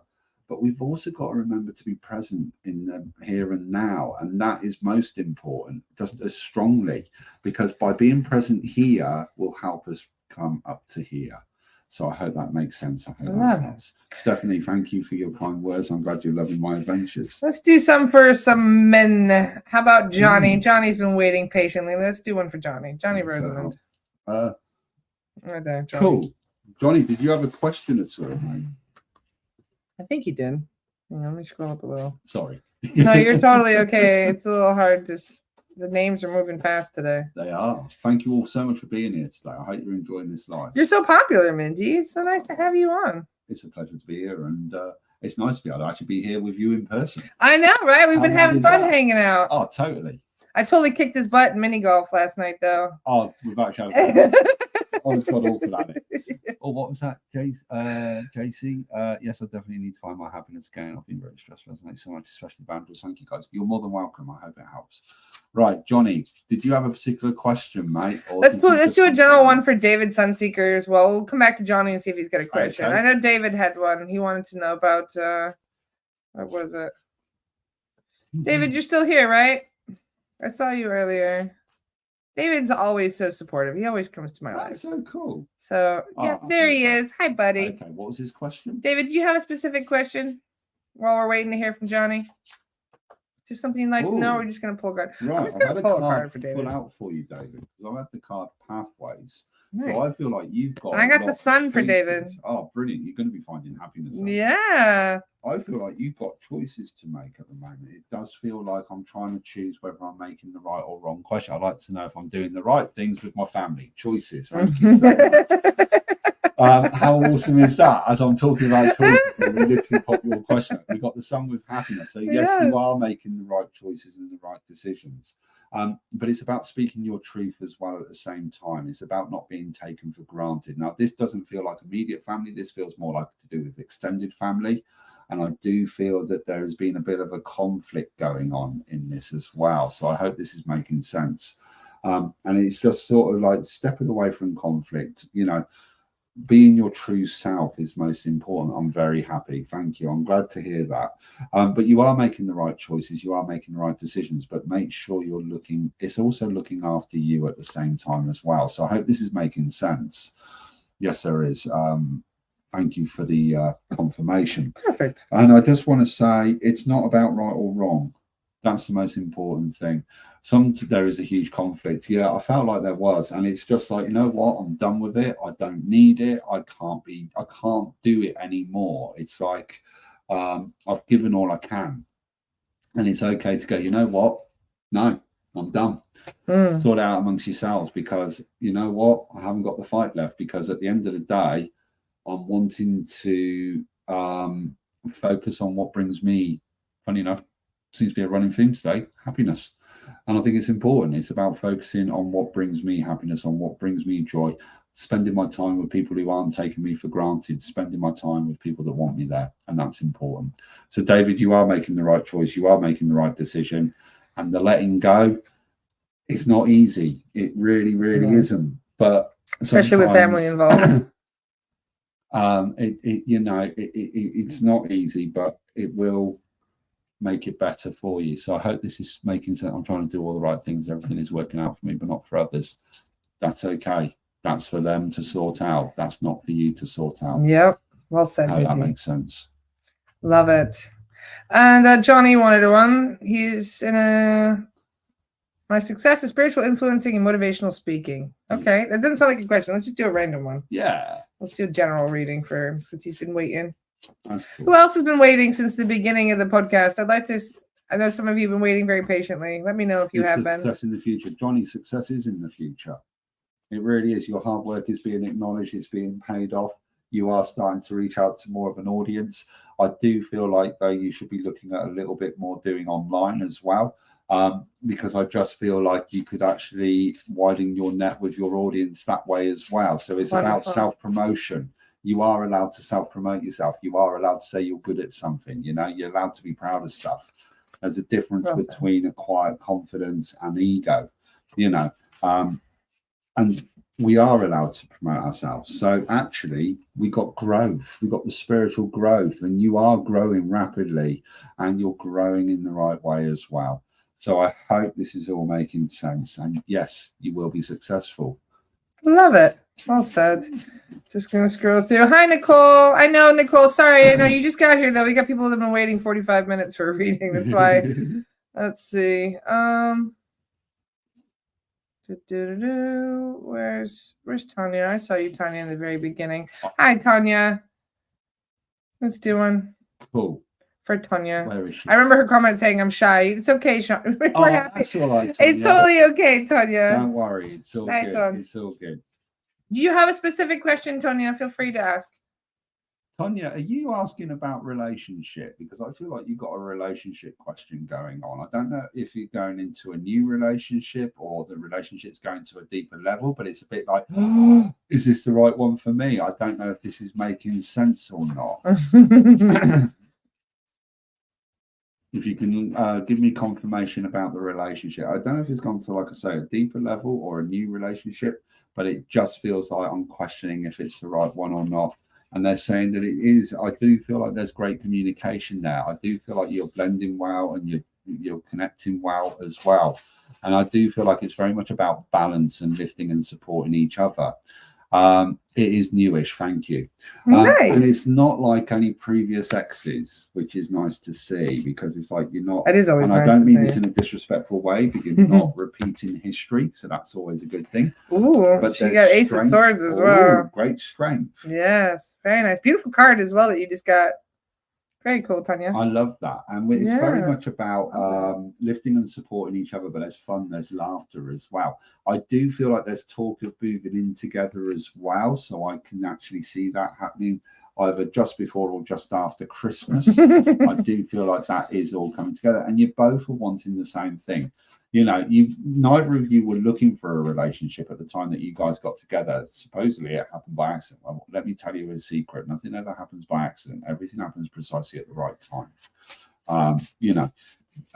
Speaker 2: but we've also got to remember to be present in the here and now. And that is most important, just as strongly, because by being present here will help us come up to here. So I hope that makes sense. I hope
Speaker 1: Love
Speaker 2: that
Speaker 1: it.
Speaker 2: helps. Stephanie, thank you for your kind words. I'm glad you're loving my adventures.
Speaker 1: Let's do some for some men. How about Johnny?
Speaker 2: Mm.
Speaker 1: Johnny's been waiting patiently. Let's do one for Johnny. Johnny
Speaker 2: Okay,
Speaker 1: Rosamond. Right there, Johnny.
Speaker 2: Cool. Johnny, did you have a question at all, mate?
Speaker 1: I think he did. Hang on, let me scroll up a little.
Speaker 2: Sorry.
Speaker 1: No, you're totally okay. It's a little hard. Just the names are moving fast today.
Speaker 2: They are. Thank you all so much for being here today. I hope you're enjoying this live.
Speaker 1: You're so popular, Minty. It's so nice to have you on.
Speaker 2: It's a pleasure to be here, and it's nice to be able to actually be here with you in person.
Speaker 1: I know, right? We've
Speaker 2: How
Speaker 1: been
Speaker 2: mad
Speaker 1: having
Speaker 2: is
Speaker 1: fun
Speaker 2: that?
Speaker 1: hanging out.
Speaker 2: Oh, totally.
Speaker 1: I totally kicked his butt in mini golf last night, though.
Speaker 2: Oh, without shouting. I was quite awful at it. Oh, what was that, JC? Yes, I definitely need to find my happiness again. I've been very stressed last night so much, especially vandals. Thank you, guys. You're more than welcome. I hope it helps. Right, Johnny, did you have a particular question, mate? Or
Speaker 1: Let's do a general one for David Sunseeker as well. We'll come back to Johnny and see if he's got a question.
Speaker 2: Okay.
Speaker 1: I know David had one. He wanted to know about what was it? David, you're still here, right? I saw you earlier. David's always so supportive. He always comes to my live.
Speaker 2: That's so cool.
Speaker 1: So yeah, there he is. Hi, buddy.
Speaker 2: Okay, what was his question?
Speaker 1: David, do you have a specific question while we're waiting to hear from Johnny? Is there something you'd like to know? Or we're just gonna pull a card.
Speaker 2: Right,
Speaker 1: I'm just
Speaker 2: I've
Speaker 1: gonna
Speaker 2: had a
Speaker 1: pull a
Speaker 2: card
Speaker 1: card for David.
Speaker 2: pull out for you, David, because I've had the card Pathways.
Speaker 1: Nice.
Speaker 2: So I feel like you've got.
Speaker 1: And I got
Speaker 2: a
Speaker 1: the
Speaker 2: lot
Speaker 1: sun
Speaker 2: of
Speaker 1: for David.
Speaker 2: choices. Oh, brilliant! You're going to be finding happiness.
Speaker 1: Yeah.
Speaker 2: I feel like you've got choices to make at the moment. It does feel like I'm trying to choose whether I'm making the right or wrong question. I'd like to know if I'm doing the right things with my family. Choices. Thank you so much. How awesome is that? As I'm talking about choices, we literally pop your question. We got the sun with happiness. So yes, you are making the right choices and the right decisions. But it's about speaking your truth as well at the same time. It's about not being taken for granted. Now, this doesn't feel like immediate family. This feels more like to do with extended family. And I do feel that there has been a bit of a conflict going on in this as well. So I hope this is making sense. And it's just sort of like stepping away from conflict, you know, being your true self is most important. I'm very happy. Thank you. I'm glad to hear that. But you are making the right choices. You are making the right decisions, but make sure you're looking, it's also looking after you at the same time as well. So I hope this is making sense. Yes, there is. Thank you for the confirmation.
Speaker 1: Perfect.
Speaker 2: And I just want to say it's not about right or wrong. That's the most important thing. There is a huge conflict. Yeah, I felt like there was. And it's just like, you know what? I'm done with it. I don't need it. I can't do it anymore. It's like I've given all I can. And it's okay to go, you know what? No, I'm done. Sort it out amongst yourselves, because you know what? I haven't got the fight left, because at the end of the day, I'm wanting to focus on what brings me, funny enough, seems to be a running theme today, happiness. And I think it's important. It's about focusing on what brings me happiness, on what brings me joy, spending my time with people who aren't taking me for granted, spending my time with people that want me there. And that's important. So David, you are making the right choice. You are making the right decision. And the letting go, it's not easy. It really, really isn't. But
Speaker 1: especially with family involved.
Speaker 2: It's not easy, but it will make it better for you. So I hope this is making sense. I'm trying to do all the right things. Everything is working out for me, but not for others. That's okay. That's for them to sort out. That's not for you to sort out.
Speaker 1: Yep. Well said.
Speaker 2: I hope that makes sense.
Speaker 1: Love it. And Johnny wanted one. He's in my success is spiritual influencing and motivational speaking. Okay. That doesn't sound like a question. Let's just do a random one.
Speaker 2: Yeah.
Speaker 1: Let's do a general reading for him since he's been waiting.
Speaker 2: That's cool.
Speaker 1: Who else has been waiting since the beginning of the podcast? I know some of you have been waiting very patiently. Let me know if you have been.
Speaker 2: Success in the future. Johnny's success is in the future. It really is. Your hard work is being acknowledged. It's being paid off. You are starting to reach out to more of an audience. I do feel like, though, you should be looking at a little bit more doing online as well. Because I just feel like you could actually widen your net with your audience that way as well. So it's about self-promotion. You are allowed to self-promote yourself. You are allowed to say you're good at something. You know, you're allowed to be proud of stuff. There's a difference between a quiet confidence and ego, you know, and we are allowed to promote ourselves. So actually, we got growth. We got the spiritual growth, and you are growing rapidly, and you're growing in the right way as well. So I hope this is all making sense. And yes, you will be successful.
Speaker 1: Love it. Well said. Just gonna scroll through. Hi, Nicole. I know, Nicole. Sorry, I know you just got here though. We got people that have been waiting 45 minutes for a reading. That's why. Let's see. Where's Tanya? I saw you, Tanya, in the very beginning. Hi, Tanya. Let's do one.
Speaker 2: Cool.
Speaker 1: For Tanya.
Speaker 2: Where is she?
Speaker 1: I remember her comment saying, I'm shy. It's okay, Sean. We're happy.
Speaker 2: That's all right, Tanya.
Speaker 1: It's totally okay, Tanya.
Speaker 2: Don't worry. It's all
Speaker 1: Nice
Speaker 2: good.
Speaker 1: one.
Speaker 2: It's all good.
Speaker 1: Do you have a specific question, Tanya? Feel free to ask.
Speaker 2: Tanya, are you asking about relationship? Because I feel like you've got a relationship question going on. I don't know if you're going into a new relationship or the relationship's going to a deeper level, but it's a bit like, is this the right one for me? I don't know if this is making sense or not. If you can give me confirmation about the relationship. I don't know if it's gone to, like I say, a deeper level or a new relationship, but it just feels like I'm questioning if it's the right one or not. And they're saying that it is. I do feel like there's great communication there. I do feel like you're blending well and you're connecting well as well. And I do feel like it's very much about balance and lifting and supporting each other. It is newish, thank you.
Speaker 1: Nice.
Speaker 2: And it's not like any previous exes, which is nice to see, because it's like you're not.
Speaker 1: That is always
Speaker 2: and
Speaker 1: nice
Speaker 2: I don't
Speaker 1: to
Speaker 2: mean
Speaker 1: see.
Speaker 2: this in a disrespectful way, but you're not repeating history, so that's always a good thing.
Speaker 1: Ooh,
Speaker 2: But
Speaker 1: she
Speaker 2: there's
Speaker 1: got Ace of
Speaker 2: strength.
Speaker 1: Swords as
Speaker 2: Ooh,
Speaker 1: well.
Speaker 2: Great strength.
Speaker 1: Yes, very nice. Beautiful card as well that you just got. Very cool, Tanya.
Speaker 2: I love that. And it's very
Speaker 1: Yeah.
Speaker 2: much about lifting and supporting each other, but there's fun, there's laughter as well. I do feel like there's talk of moving in together as well. So I can actually see that happening either just before or just after Christmas. I do feel like that is all coming together. And you both are wanting the same thing. You know, neither of you were looking for a relationship at the time that you guys got together. Supposedly it happened by accident. Well, let me tell you a secret. Nothing ever happens by accident. Everything happens precisely at the right time. You know,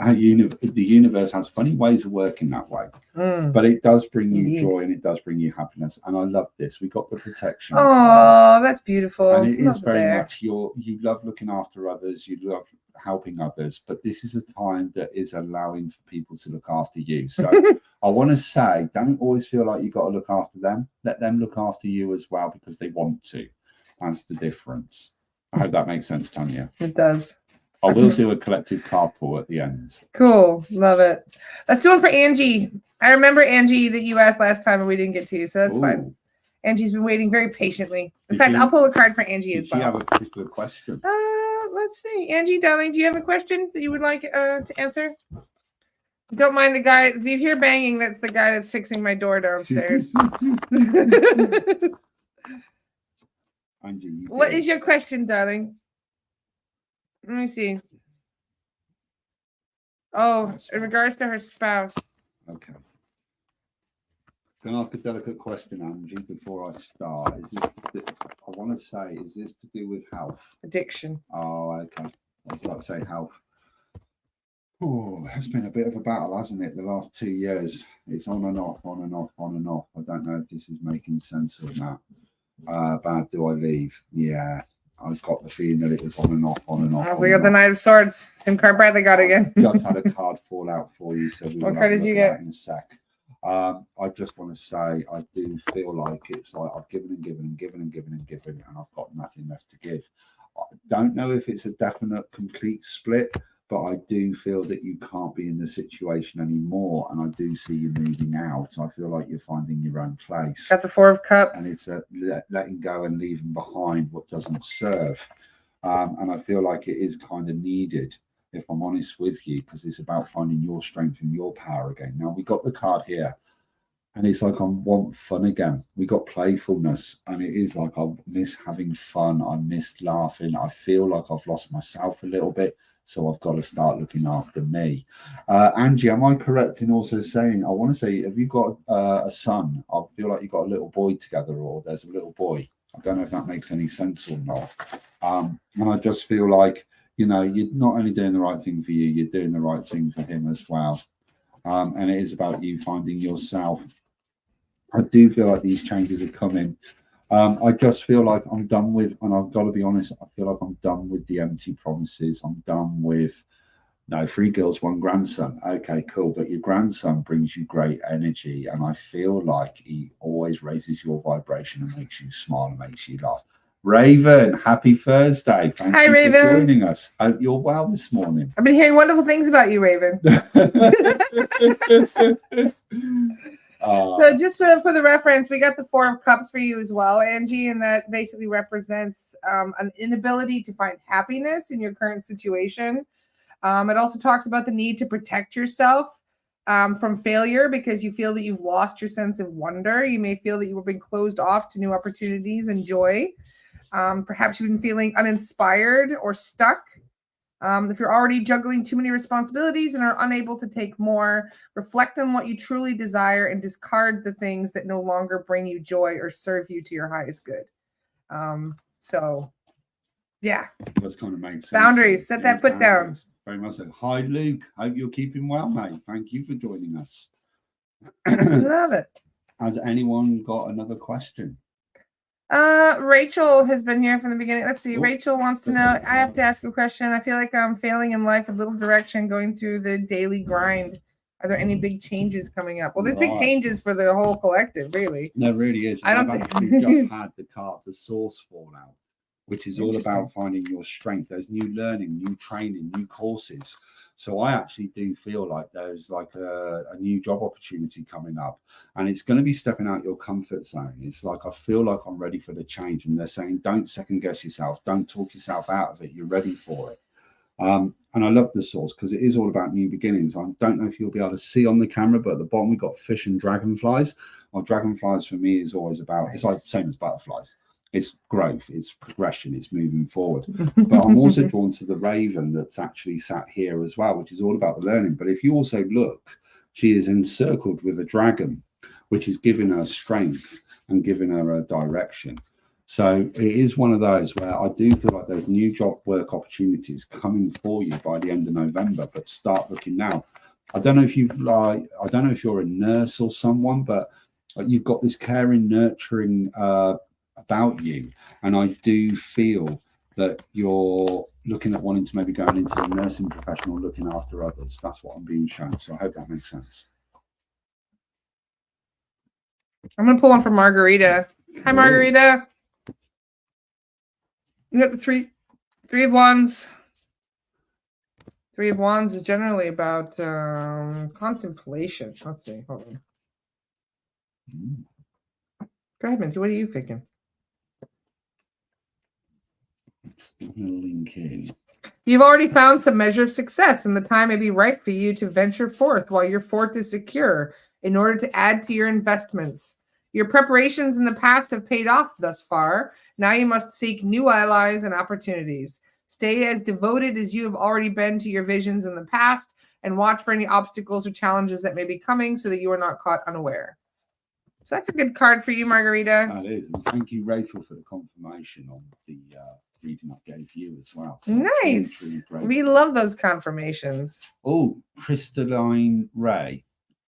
Speaker 2: the universe has funny ways of working that way. But it does bring you joy and it does bring you happiness. And I love this. We got the protection.
Speaker 1: Oh, that's beautiful.
Speaker 2: And it is very much you love looking after others, you love helping others, but this is a time that is allowing for people to look after you. So I want to say, don't always feel like you got to look after them. Let them look after you as well, because they want to. That's the difference. I hope that makes sense, Tanya.
Speaker 1: It does.
Speaker 2: I will do a collective card pull at the end.
Speaker 1: Cool. Love it. Let's do one for Angie. I remember, Angie, that you asked last time and we didn't get to you, so that's fine. Angie's been waiting very patiently. In fact, I'll pull a card for Angie as well.
Speaker 2: Do you have a particular question?
Speaker 1: Let's see. Angie, darling, do you have a question that you would like to answer? Don't mind the guy. Do you hear banging? That's the guy that's fixing my door downstairs.
Speaker 2: Angie,
Speaker 1: what is your question, darling? Let me see. Oh, in regards to her spouse.
Speaker 2: Okay. Can I ask a delicate question, Angie, before I start? I want to say, is this to do with health?
Speaker 1: Addiction.
Speaker 2: Oh, okay. I was about to say health. Oh, it's been a bit of a battle, hasn't it? The last 2 years. It's on and off, on and off, on and off. I don't know if this is making sense or not. Bad do I leave? Yeah. I've got the feeling that it was on and off, on and off.
Speaker 1: We got the Knight of Swords. Same card Bradley got again.
Speaker 2: Just had a card fall out for you. So
Speaker 1: what card did you get?
Speaker 2: In a sec. I just want to say I do feel like it's like I've given and given and given and given and given, and I've got nothing left to give. I don't know if it's a definite complete split, but I do feel that you can't be in the situation anymore, and I do see you moving out. I feel like you're finding your own place.
Speaker 1: Got the Four of Cups.
Speaker 2: And it's a letting go and leaving behind what doesn't serve. And I feel like it is kind of needed, if I'm honest with you, because it's about finding your strength and your power again. Now, we got the card here, and it's like I want fun again. We got playfulness, and it is like I miss having fun. I miss laughing. I feel like I've lost myself a little bit, so I've got to start looking after me. Angie, am I correct in also saying, I want to say, have you got a son? I feel like you've got a little boy together, or there's a little boy. I don't know if that makes any sense or not. And I just feel like, you know, you're not only doing the right thing for you, you're doing the right thing for him as well. And it is about you finding yourself. I do feel like these changes are coming. I just feel like I'm done with, and I've got to be honest, I feel like I'm done with the empty promises. I'm done with No, 3 girls, 1 grandson. Okay, cool. But your grandson brings you great energy, and I feel like he always raises your vibration and makes you smile and makes you laugh. Raven, happy Thursday. Thank
Speaker 1: Hi,
Speaker 2: you
Speaker 1: Raven.
Speaker 2: for joining us. Hope you're well this morning.
Speaker 1: I've been hearing wonderful things about you, Raven. So just for the reference, we got the 4 of Cups for you as well, Angie, and that basically represents an inability to find happiness in your current situation. It also talks about the need to protect yourself from failure because you feel that you've lost your sense of wonder. You may feel that you have been closed off to new opportunities and joy. Perhaps you've been feeling uninspired or stuck. If you're already juggling too many responsibilities and are unable to take more, reflect on what you truly desire and discard the things that no longer bring you joy or serve you to your highest good. So, yeah.
Speaker 2: That's kind of makes sense.
Speaker 1: Boundaries. Set that foot down.
Speaker 2: Very much so. Hi, Luke. Hope you're keeping well, mate. Thank you for joining us.
Speaker 1: Love it.
Speaker 2: Has anyone got another question?
Speaker 1: Rachel has been here from the beginning. Let's see.
Speaker 2: Ooh.
Speaker 1: Rachel wants to know, I have to ask a question. I feel like I'm failing in life with little direction going through the daily grind. Are there any big changes coming up? Well, there's big changes for the whole collective, really.
Speaker 2: There really is. I've actually just had the card, the source fall out, which is all about finding your strength. There's new learning, new training, new courses. So I actually do feel like there's like a new job opportunity coming up, and it's going to be stepping out your comfort zone. It's like, I feel like I'm ready for the change, and they're saying, don't second guess yourself. Don't talk yourself out of it. You're ready for it. And I love the source because it is all about new beginnings. I don't know if you'll be able to see on the camera, but at the bottom, we've got fish and dragonflies. Well, dragonflies for me is always about, it's like same as butterflies. It's growth, it's progression, it's moving forward. But I'm also drawn to the raven that's actually sat here as well, which is all about the learning. But if you also look, she is encircled with a dragon, which is giving her strength and giving her a direction. So it is one of those where I do feel like there's new job work opportunities coming for you by the end of November, but start looking now. I don't know if I don't know if you're a nurse or someone, but you've got this caring, nurturing about you, and I do feel that you're looking at wanting to maybe going into the nursing profession or looking after others. That's what I'm being shown. So I hope that makes sense.
Speaker 1: I'm gonna pull one for Margarita. Hi, Margarita. You got the three of wands. 3 of wands is generally about contemplation. Let's see. Hold on. Go ahead, Minty. What are you thinking?
Speaker 2: Link in.
Speaker 1: You've already found some measure of success, and the time may be right for you to venture forth while your fort is secure in order to add to your investments. Your preparations in the past have paid off thus far. Now you must seek new allies and opportunities. Stay as devoted as you have already been to your visions in the past, and watch for any obstacles or challenges that may be coming so that you are not caught unaware. So that's a good card for you, Margarita.
Speaker 2: That is. And thank you, Rachel, for the confirmation on the reading I gave you as well. So
Speaker 1: nice. We love those confirmations.
Speaker 2: Oh, Crystalline Ray.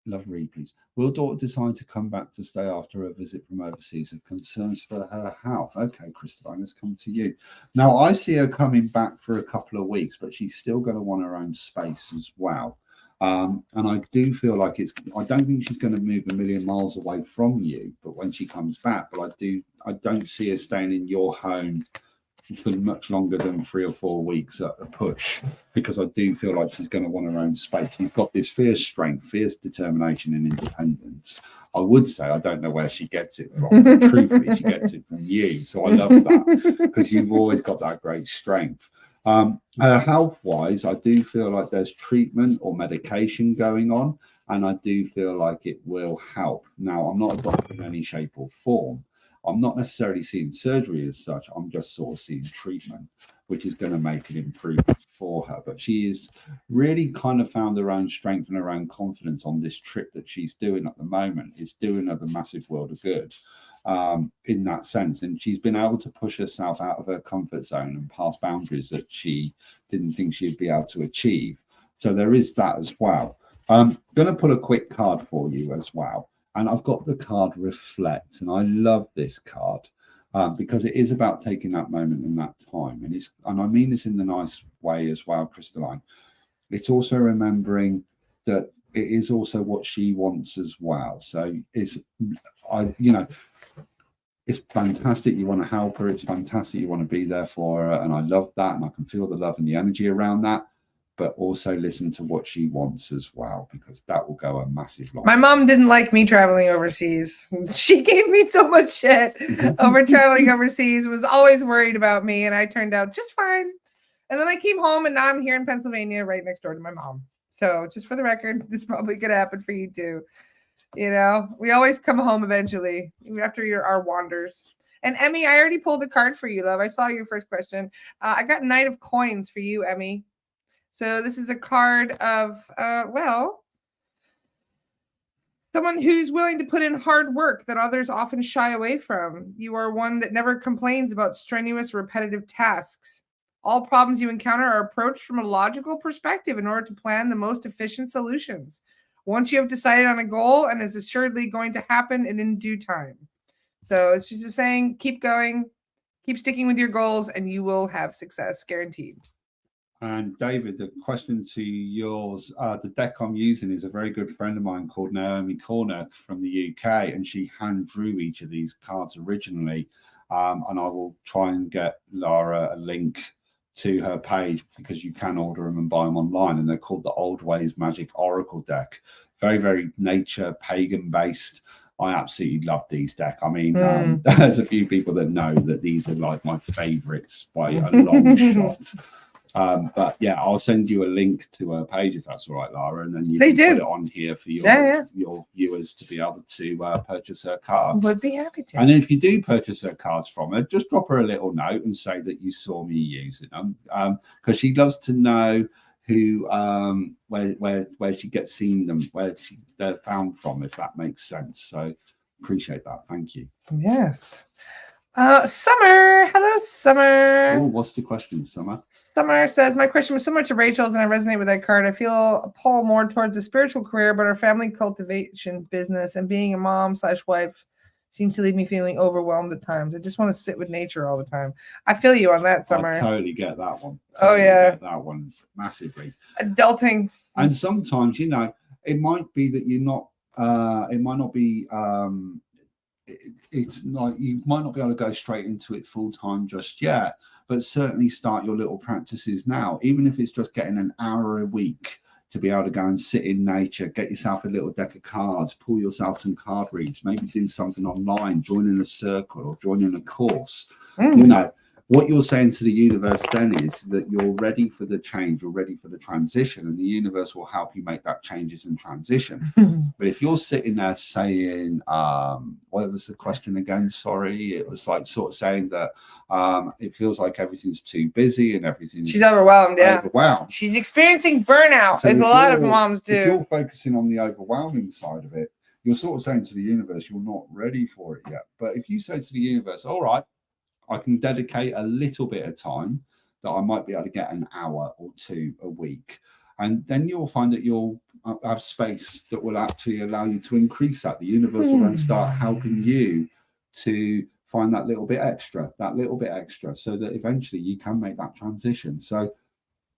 Speaker 2: Love read, please. Will daughter decide to come back to stay after a visit from overseas? Have concerns for her health? Okay, Crystalline, let's come to you. Now, I see her coming back for a couple of weeks, but she's still going to want her own space as well. And I do feel like I don't think she's going to move a million miles away from you, but when she comes back, but I don't see her staying in your home for much longer than 3 or 4 weeks at a push, because I do feel like she's going to want her own space. You've got this fierce strength, fierce determination and independence. I would say I don't know where she gets it from, but truthfully she gets it from you. So I love that, because you've always got that great strength. Health-wise, I do feel like there's treatment or medication going on, and I do feel like it will help. Now, I'm not a doctor in any shape or form. I'm not necessarily seeing surgery as such. I'm just sort of seeing treatment, which is going to make an improvement for her. But she is really kind of found her own strength and her own confidence on this trip that she's doing at the moment. It's doing her the massive world of good in that sense. And she's been able to push herself out of her comfort zone and past boundaries that she didn't think she'd be able to achieve. So there is that as well. I'm going to put a quick card for you as well. And I've got the card Reflect, and I love this card because it is about taking that moment and that time. And I mean this in the nice way as well, Crystalline. it's also remembering that it is also what she wants as well. So it's it's fantastic you want to help her. It's fantastic you want to be there for her. And I love that. And I can feel the love and the energy around that. But also listen to what she wants as well, because that will go a massive long way.
Speaker 1: My mom didn't like me traveling overseas. She gave me so much shit over traveling overseas, was always worried about me. And I turned out just fine. And then I came home and now I'm here in Pennsylvania right next door to my mom. So just for the record, this probably could happen for you too. You know, we always come home eventually after our wanders. And Emmy, I already pulled a card for you, love. I saw your first question. I got Knight of Coins for you, Emmy. So this is a card of, someone who's willing to put in hard work that others often shy away from. You are one that never complains about strenuous, repetitive tasks. All problems you encounter are approached from a logical perspective in order to plan the most efficient solutions. Once you have decided on a goal, and is assuredly going to happen and in due time. So it's just saying, keep going, keep sticking with your goals, and you will have success, guaranteed.
Speaker 2: And David, the question to yours, the deck I'm using is a very good friend of mine called Naomi Cornuck from the UK, and she hand drew each of these cards originally. And I will try and get Lara a link to her page, because you can order them and buy them online, and they're called the Old Ways Magic Oracle deck. Very, very nature pagan based. I absolutely love these deck. I mean, there's a few people that know that these are like my favorites by a long shot. But yeah, I'll send you a link to her page if that's all right, Lara, and then you can put it on here for your viewers to be able to purchase her cards.
Speaker 1: Would be happy to.
Speaker 2: And if you do purchase her cards from her, just drop her a little note and say that you saw me using them, because she loves to know who where she gets seen them, where they're found from, if that makes sense. So appreciate that. Thank you.
Speaker 1: Yes. Summer. Hello, Summer.
Speaker 2: Oh, what's the question, Summer?
Speaker 1: Summer says, my question was similar to Rachel's, and I resonate with that card. I feel a pull more towards a spiritual career, but our family cultivation business and being a mom/wife seems to leave me feeling overwhelmed at times. I just want to sit with nature all the time. I feel you on that, Summer.
Speaker 2: I totally get that one.
Speaker 1: Get
Speaker 2: that one massively.
Speaker 1: Adulting.
Speaker 2: And sometimes, you know, it might be that you're not. It might not be. It's like you might not be able to go straight into it full time just yet, but certainly start your little practices now, even if it's just getting an hour a week to be able to go and sit in nature, get yourself a little deck of cards, pull yourself some card reads, maybe do something online, join in a circle or join in a course. You know, what you're saying to the universe then is that you're ready for the change, you're ready for the transition, and the universe will help you make that changes and transition. But if you're sitting there saying, what was the question again? Sorry, it was like sort of saying that it feels like everything's too busy and everything's
Speaker 1: she's overwhelmed.
Speaker 2: Overwhelmed.
Speaker 1: She's experiencing burnout,
Speaker 2: So
Speaker 1: as a lot of moms do.
Speaker 2: If you're focusing on the overwhelming side of it, you're sort of saying to the universe, you're not ready for it yet. But if you say to the universe, all right, I can dedicate a little bit of time, that I might be able to get an hour or two a week. And then you'll find that you'll have space that will actually allow you to increase that. The universe will then start helping you to find that little bit extra, so that eventually you can make that transition. So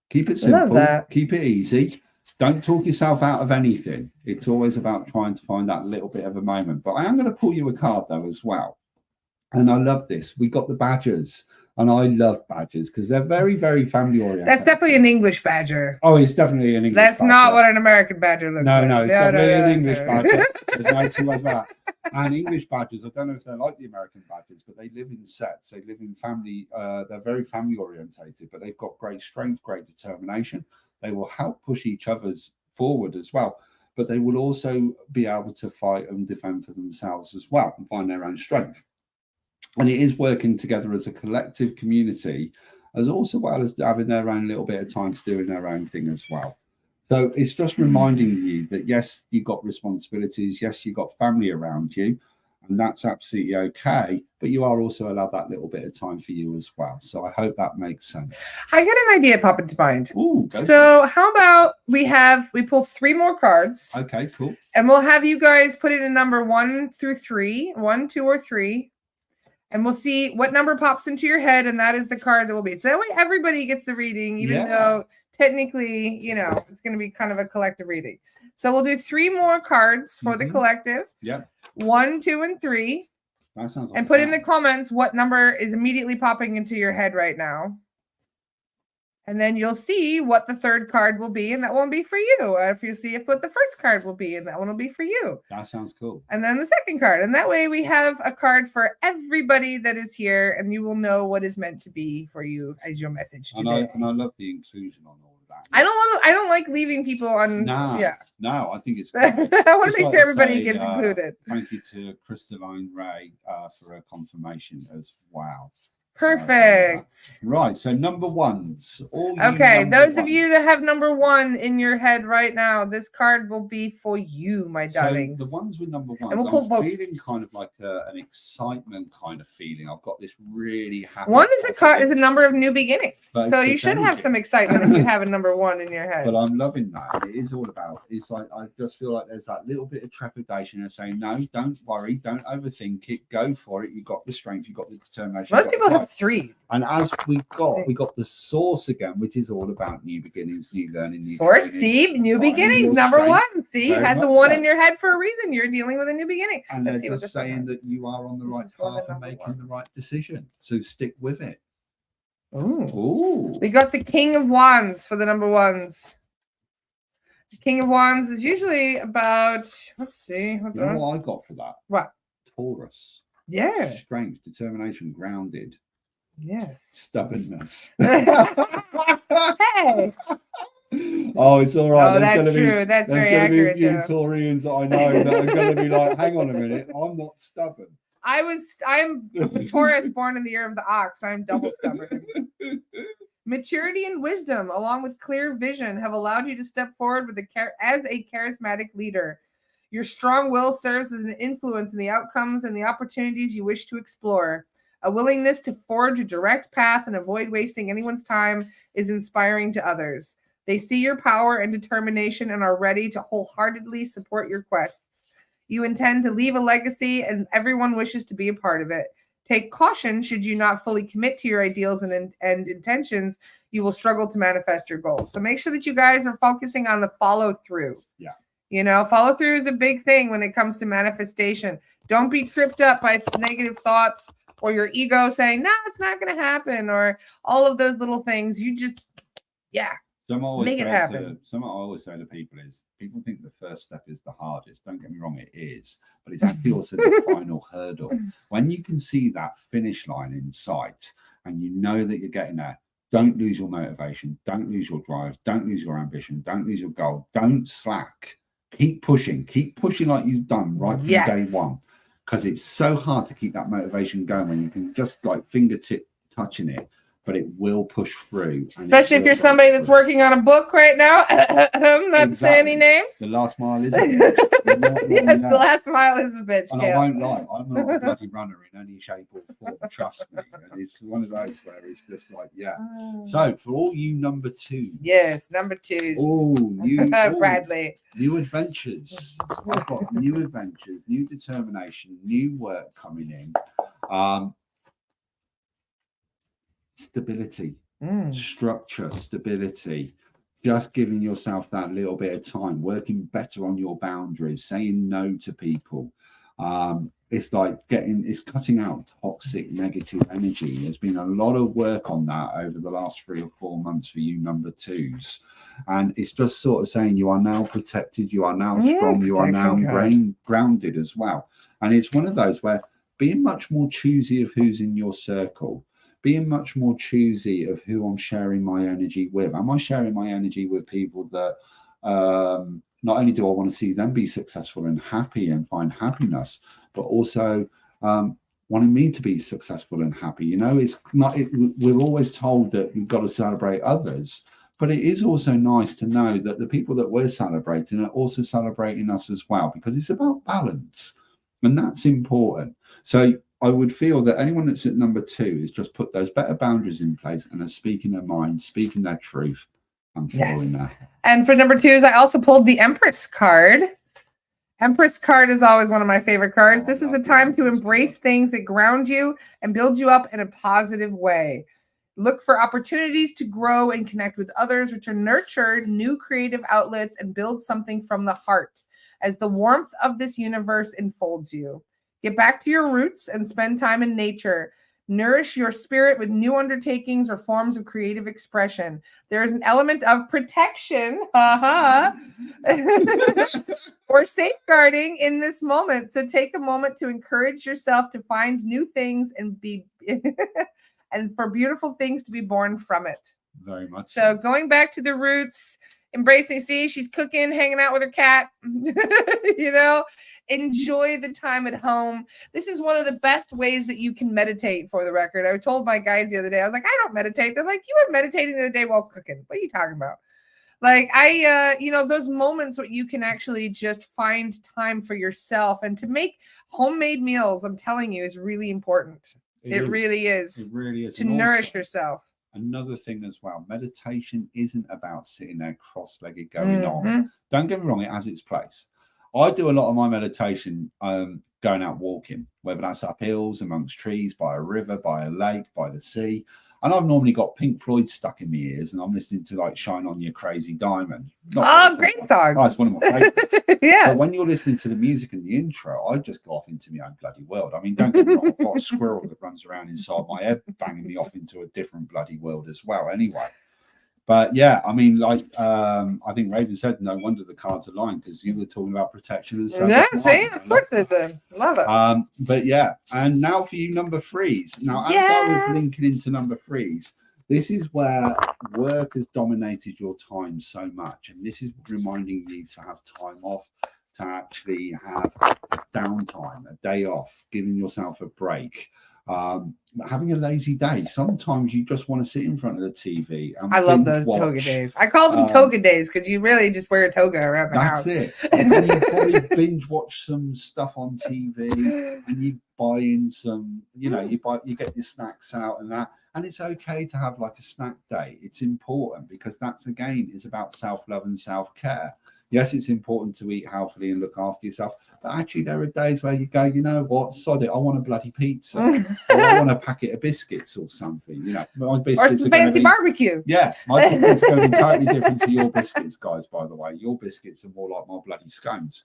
Speaker 2: keep it simple, keep it easy. Don't talk yourself out of anything. It's always about trying to find that little bit of a moment. But I am going to pull you a card though as well. And I love this. We got the badgers, and I love badgers because they're very, very family oriented.
Speaker 1: That's definitely an English badger.
Speaker 2: Oh, it's definitely an English badger.
Speaker 1: That's not what an American badger looks like.
Speaker 2: No, it's definitely an English badger. There's no two ways about that. And English badgers, I don't know if they're like the American badgers, but they live in sets. They live in family. They're very family orientated, but they've got great strength, great determination. They will help push each other's forward as well, but they will also be able to fight and defend for themselves as well and find their own strength. And it is working together as a collective community, as also well as having their own little bit of time to doing their own thing as well. So it's just reminding you that, yes, you've got responsibilities. Yes, you've got family around you, and that's absolutely okay. But you are also allowed that little bit of time for you as well. So I hope that makes sense.
Speaker 1: I got an idea pop into mind.
Speaker 2: Ooh,
Speaker 1: so how about we pull 3 more cards.
Speaker 2: Okay, cool.
Speaker 1: And we'll have you guys put in a number 1 through 3, 1, 2, or 3. And we'll see what number pops into your head, and that is the card that will be. So that way everybody gets the reading, even though technically, you know, it's going to be kind of a collective reading. So we'll do 3 more cards for the collective.
Speaker 2: Yeah.
Speaker 1: 1, 2, and 3.
Speaker 2: That sounds like
Speaker 1: and put in the comments what number is immediately popping into your head right now. And then you'll see what the 3rd card will be, and that won't be for you. Or if you see what the 1st card will be, and that one will be for you.
Speaker 2: That sounds cool.
Speaker 1: And then the 2nd card. And that way we have a card for everybody that is here, and you will know what is meant to be for you as your message today.
Speaker 2: And I love the inclusion on all of that.
Speaker 1: I don't like leaving people on.
Speaker 2: No, I think it's
Speaker 1: I want to make sure everybody gets included.
Speaker 2: Thank you to Crystalline Ray for a confirmation as well.
Speaker 1: Perfect.
Speaker 2: Right, so number ones.
Speaker 1: Okay, those of you that have number 1 in your head right now, this card will be for you, my darlings.
Speaker 2: So the ones with number 1,
Speaker 1: and we'll pull both.
Speaker 2: Feeling kind of like an excitement kind of feeling. I've got this really happy.
Speaker 1: 1 is a number of new beginnings,
Speaker 2: Both
Speaker 1: so you should have some excitement if you have a number 1 in your head.
Speaker 2: But I'm loving that. It is all about. It's like I just feel like there's that little bit of trepidation and saying, no, don't worry, don't overthink it, go for it. You've got the strength, you've got the determination.
Speaker 1: Most people have 3.
Speaker 2: And as we got the source again, which is all about new beginnings, new learning, new
Speaker 1: source, Steve, new beginnings, number 1. See, you had the 1 in your head for a reason. You're dealing with a new beginning.
Speaker 2: And they're just saying that you are on the right path and making the right decision. So stick with it.
Speaker 1: Ooh. We got the King of Wands for the number 1s. The King of Wands is usually about, let's see.
Speaker 2: You know what I got for that?
Speaker 1: What?
Speaker 2: Taurus.
Speaker 1: Yeah.
Speaker 2: Strength, determination, grounded.
Speaker 1: Yes.
Speaker 2: Stubbornness.
Speaker 1: Hey.
Speaker 2: Oh, it's all right.
Speaker 1: Oh, that's true. That's very accurate.
Speaker 2: There's going to be Taurians that I know that are going to be like, hang on a minute, I'm not stubborn.
Speaker 1: I'm Taurus, born in the year of the ox. I'm double stubborn. Maturity and wisdom, along with clear vision, have allowed you to step forward as a charismatic leader. Your strong will serves as an influence in the outcomes and the opportunities you wish to explore. A willingness to forge a direct path and avoid wasting anyone's time is inspiring to others. They see your power and determination and are ready to wholeheartedly support your quests. You intend to leave a legacy, and everyone wishes to be a part of it. Take caution should you not fully commit to your ideals and intentions. You will struggle to manifest your goals. So make sure that you guys are focusing on the follow through.
Speaker 2: Yeah.
Speaker 1: You know, follow through is a big thing when it comes to manifestation. Don't be tripped up by negative thoughts or your ego saying, no, it's not going to happen, or all of those little things. You just, make it happen.
Speaker 2: Something I always say to people is, people think the first step is the hardest. Don't get me wrong, it is. But it's actually also the final hurdle. When you can see that finish line in sight and you know that you're getting there, don't lose your motivation. Don't lose your drive. Don't lose your ambition. Don't lose your goal. Don't slack. Keep pushing. Keep pushing like you've done right from day one. Because it's so hard to keep that motivation going when you can just like fingertip touching it, but it will push through.
Speaker 1: Especially if you're somebody that's working on a book right now. Not to say any names.
Speaker 2: The last mile is a bitch.
Speaker 1: Yes, the last mile is a bitch.
Speaker 2: And I won't lie, I'm not a bloody runner in any shape or form. Trust me. And it's one of those where it's just like, So for all you number 2.
Speaker 1: Yes, number 2s.
Speaker 2: Oh,
Speaker 1: Bradley.
Speaker 2: New adventures. I've got new adventures, new determination, new work coming in. Stability, structure, stability. Just giving yourself that little bit of time, working better on your boundaries, saying no to people. It's like it's cutting out toxic, negative energy. There's been a lot of work on that over the last 3 or 4 months for you number 2s. And it's just sort of saying you are now protected, you are now strong, you are now grounded as well. And it's one of those where being much more choosy of who's in your circle, being much more choosy of who I'm sharing my energy with. Am I sharing my energy with people that not only do I want to see them be successful and happy and find happiness, but also wanting me to be successful and happy? You know, it's not. We're always told that we've got to celebrate others, but it is also nice to know that the people that we're celebrating are also celebrating us as well, because it's about balance, and that's important. So I would feel that anyone that's at number 2 is just put those better boundaries in place and are speaking their mind, speaking their truth, and following that.
Speaker 1: And for number 2s, I also pulled the Empress card. Empress card is always one of my favorite cards.
Speaker 2: Oh, I
Speaker 1: This is
Speaker 2: love
Speaker 1: the
Speaker 2: the
Speaker 1: time to
Speaker 2: Empress
Speaker 1: embrace
Speaker 2: card.
Speaker 1: things that ground you and build you up in a positive way. Look for opportunities to grow and connect with others or to nurture new creative outlets and build something from the heart as the warmth of this universe enfolds you. Get back to your roots and spend time in nature. Nourish your spirit with new undertakings or forms of creative expression. There is an element of protection. Or safeguarding in this moment. So take a moment to encourage yourself to find new things and be and for beautiful things to be born from it.
Speaker 2: Very much
Speaker 1: So going back to the roots, embracing, see, she's cooking, hanging out with her cat, enjoy the time at home. This is one of the best ways that you can meditate, for the record. I told my guides the other day, I was like, I don't meditate. They're like, you were meditating the other day while cooking. What are you talking about? Like those moments where you can actually just find time for yourself and to make homemade meals, I'm telling you, is really important. It really is.
Speaker 2: It really is.
Speaker 1: To nourish yourself.
Speaker 2: Another thing as well, meditation isn't about sitting there cross-legged going on. Don't get me wrong, it has its place. I do a lot of my meditation going out walking, whether that's up hills, amongst trees, by a river, by a lake, by the sea. And I've normally got Pink Floyd stuck in my ears, and I'm listening to like "Shine On You Crazy Diamond."
Speaker 1: Great song!
Speaker 2: Oh, it's one of my favorites.
Speaker 1: Yeah.
Speaker 2: But when you're listening to the music and the intro, I just go off into my own bloody world. I mean, don't get me wrong, I've got a squirrel that runs around inside my head, banging me off into a different bloody world as well. Anyway. But yeah, I mean, like I think Raven said, no wonder the cards are lying, because you were talking about protection and stuff.
Speaker 1: Yeah, see, of course they do. Love it.
Speaker 2: But yeah, and now for you, number threes. Now, as I was linking into number threes, this is where work has dominated your time so much, and this is reminding you to have time off, to actually have a downtime, a day off, giving yourself a break. Having a lazy day. Sometimes you just want to sit in front of the TV. And
Speaker 1: I love those toga days. I call them toga days because you really just wear a toga around the house.
Speaker 2: That's it. And you probably binge watch some stuff on TV, and you buy in some, you get your snacks out and that. And it's okay to have like a snack day. It's important because that's, again, is about self-love and self-care. Yes, it's important to eat healthily and look after yourself, but actually there are days where you go, you know what, sod it, I want a bloody pizza, or I want a packet of biscuits or something, My biscuits
Speaker 1: or some fancy barbecue.
Speaker 2: Yeah, my biscuits are going to be totally different to your biscuits, guys, by the way. Your biscuits are more like my bloody scones.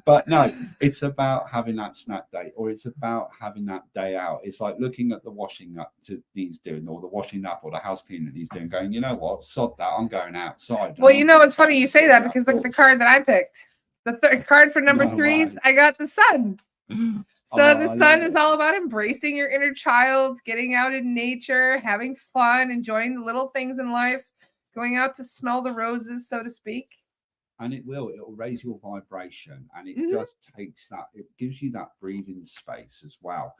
Speaker 2: But no, it's about having that snack day, or it's about having that day out. It's like looking at the washing up needs doing, or the washing up, or the house cleaning that he's doing, going, you know what, sod that, I'm going outside.
Speaker 1: Well, it's funny you say that, because look at the card that I picked. The third card for number threes, I got the sun. So the sun is all about embracing your inner child, getting out in nature, having fun, enjoying the little things in life, going out to smell the roses, so to speak.
Speaker 2: And it'll raise your vibration, and it just takes that, it gives you that breathing space as well.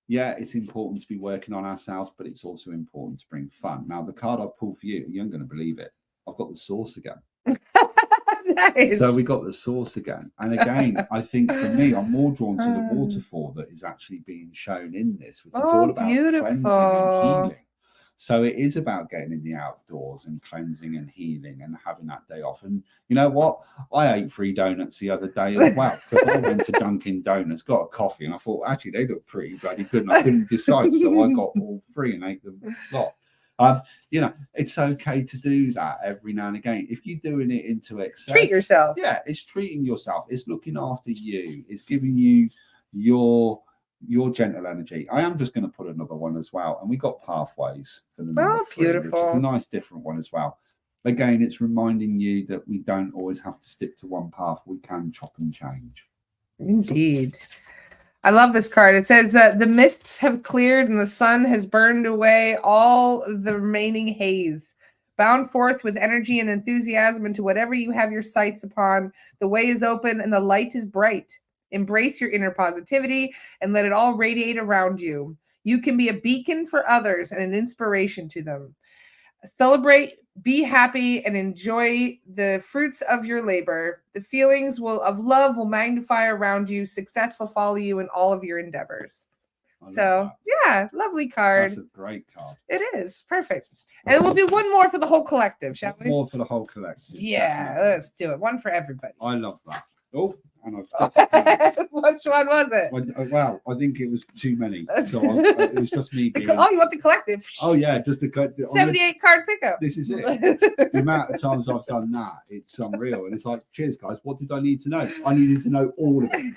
Speaker 2: Yeah, it's important to be working on ourselves, but it's also important to bring fun. Now, the card I've pulled for you, you're not going to believe it. I've got the source again.
Speaker 1: Nice.
Speaker 2: So we got the source again. And again, I think for me, I'm more drawn to the waterfall that is actually being shown in this, which is all about cleansing and healing. So it is about getting in the outdoors and cleansing and healing and having that day off. And you know what? I ate 3 donuts the other day as well, because I went to Dunkin' Donuts, got a coffee, and I thought, actually, they look pretty bloody good. And I couldn't decide. So I got all 3 and ate them a lot. It's okay to do that every now and again. If you're doing it into excess,
Speaker 1: treat yourself.
Speaker 2: Yeah, it's treating yourself. It's looking after you. It's giving you your gentle energy. I am just going to put another one as well, and we got pathways for the number 3,
Speaker 1: beautiful,
Speaker 2: which is a nice different one as well. Again, it's reminding you that we don't always have to stick to one path. We can chop and change.
Speaker 1: Indeed. I love this card. It says the mists have cleared and the sun has burned away all the remaining haze. Bound forth with energy and enthusiasm into whatever you have your sights upon. The way is open and the light is bright. Embrace your inner positivity and let it all radiate around you. You can be a beacon for others and an inspiration to them. Celebrate, be happy, and enjoy the fruits of your labor. The feelings of love will magnify around you. Success will follow you in all of your endeavors.
Speaker 2: I love
Speaker 1: So yeah, lovely
Speaker 2: that.
Speaker 1: card.
Speaker 2: That's a great card.
Speaker 1: It is perfect. And we'll do one more for the whole collective, shall we?
Speaker 2: More for the whole collective.
Speaker 1: Yeah,
Speaker 2: definitely.
Speaker 1: let's do it. One for everybody.
Speaker 2: I love that. Oh, and I've just.
Speaker 1: Which one was it?
Speaker 2: Well, I think it was too many. So it was just me being.
Speaker 1: Oh, you want the collective?
Speaker 2: Oh, yeah, just the
Speaker 1: 78 card pickup.
Speaker 2: This is it. The amount of times I've done that, it's unreal. And it's like, cheers, guys. What did I need to know? I needed to know all of it.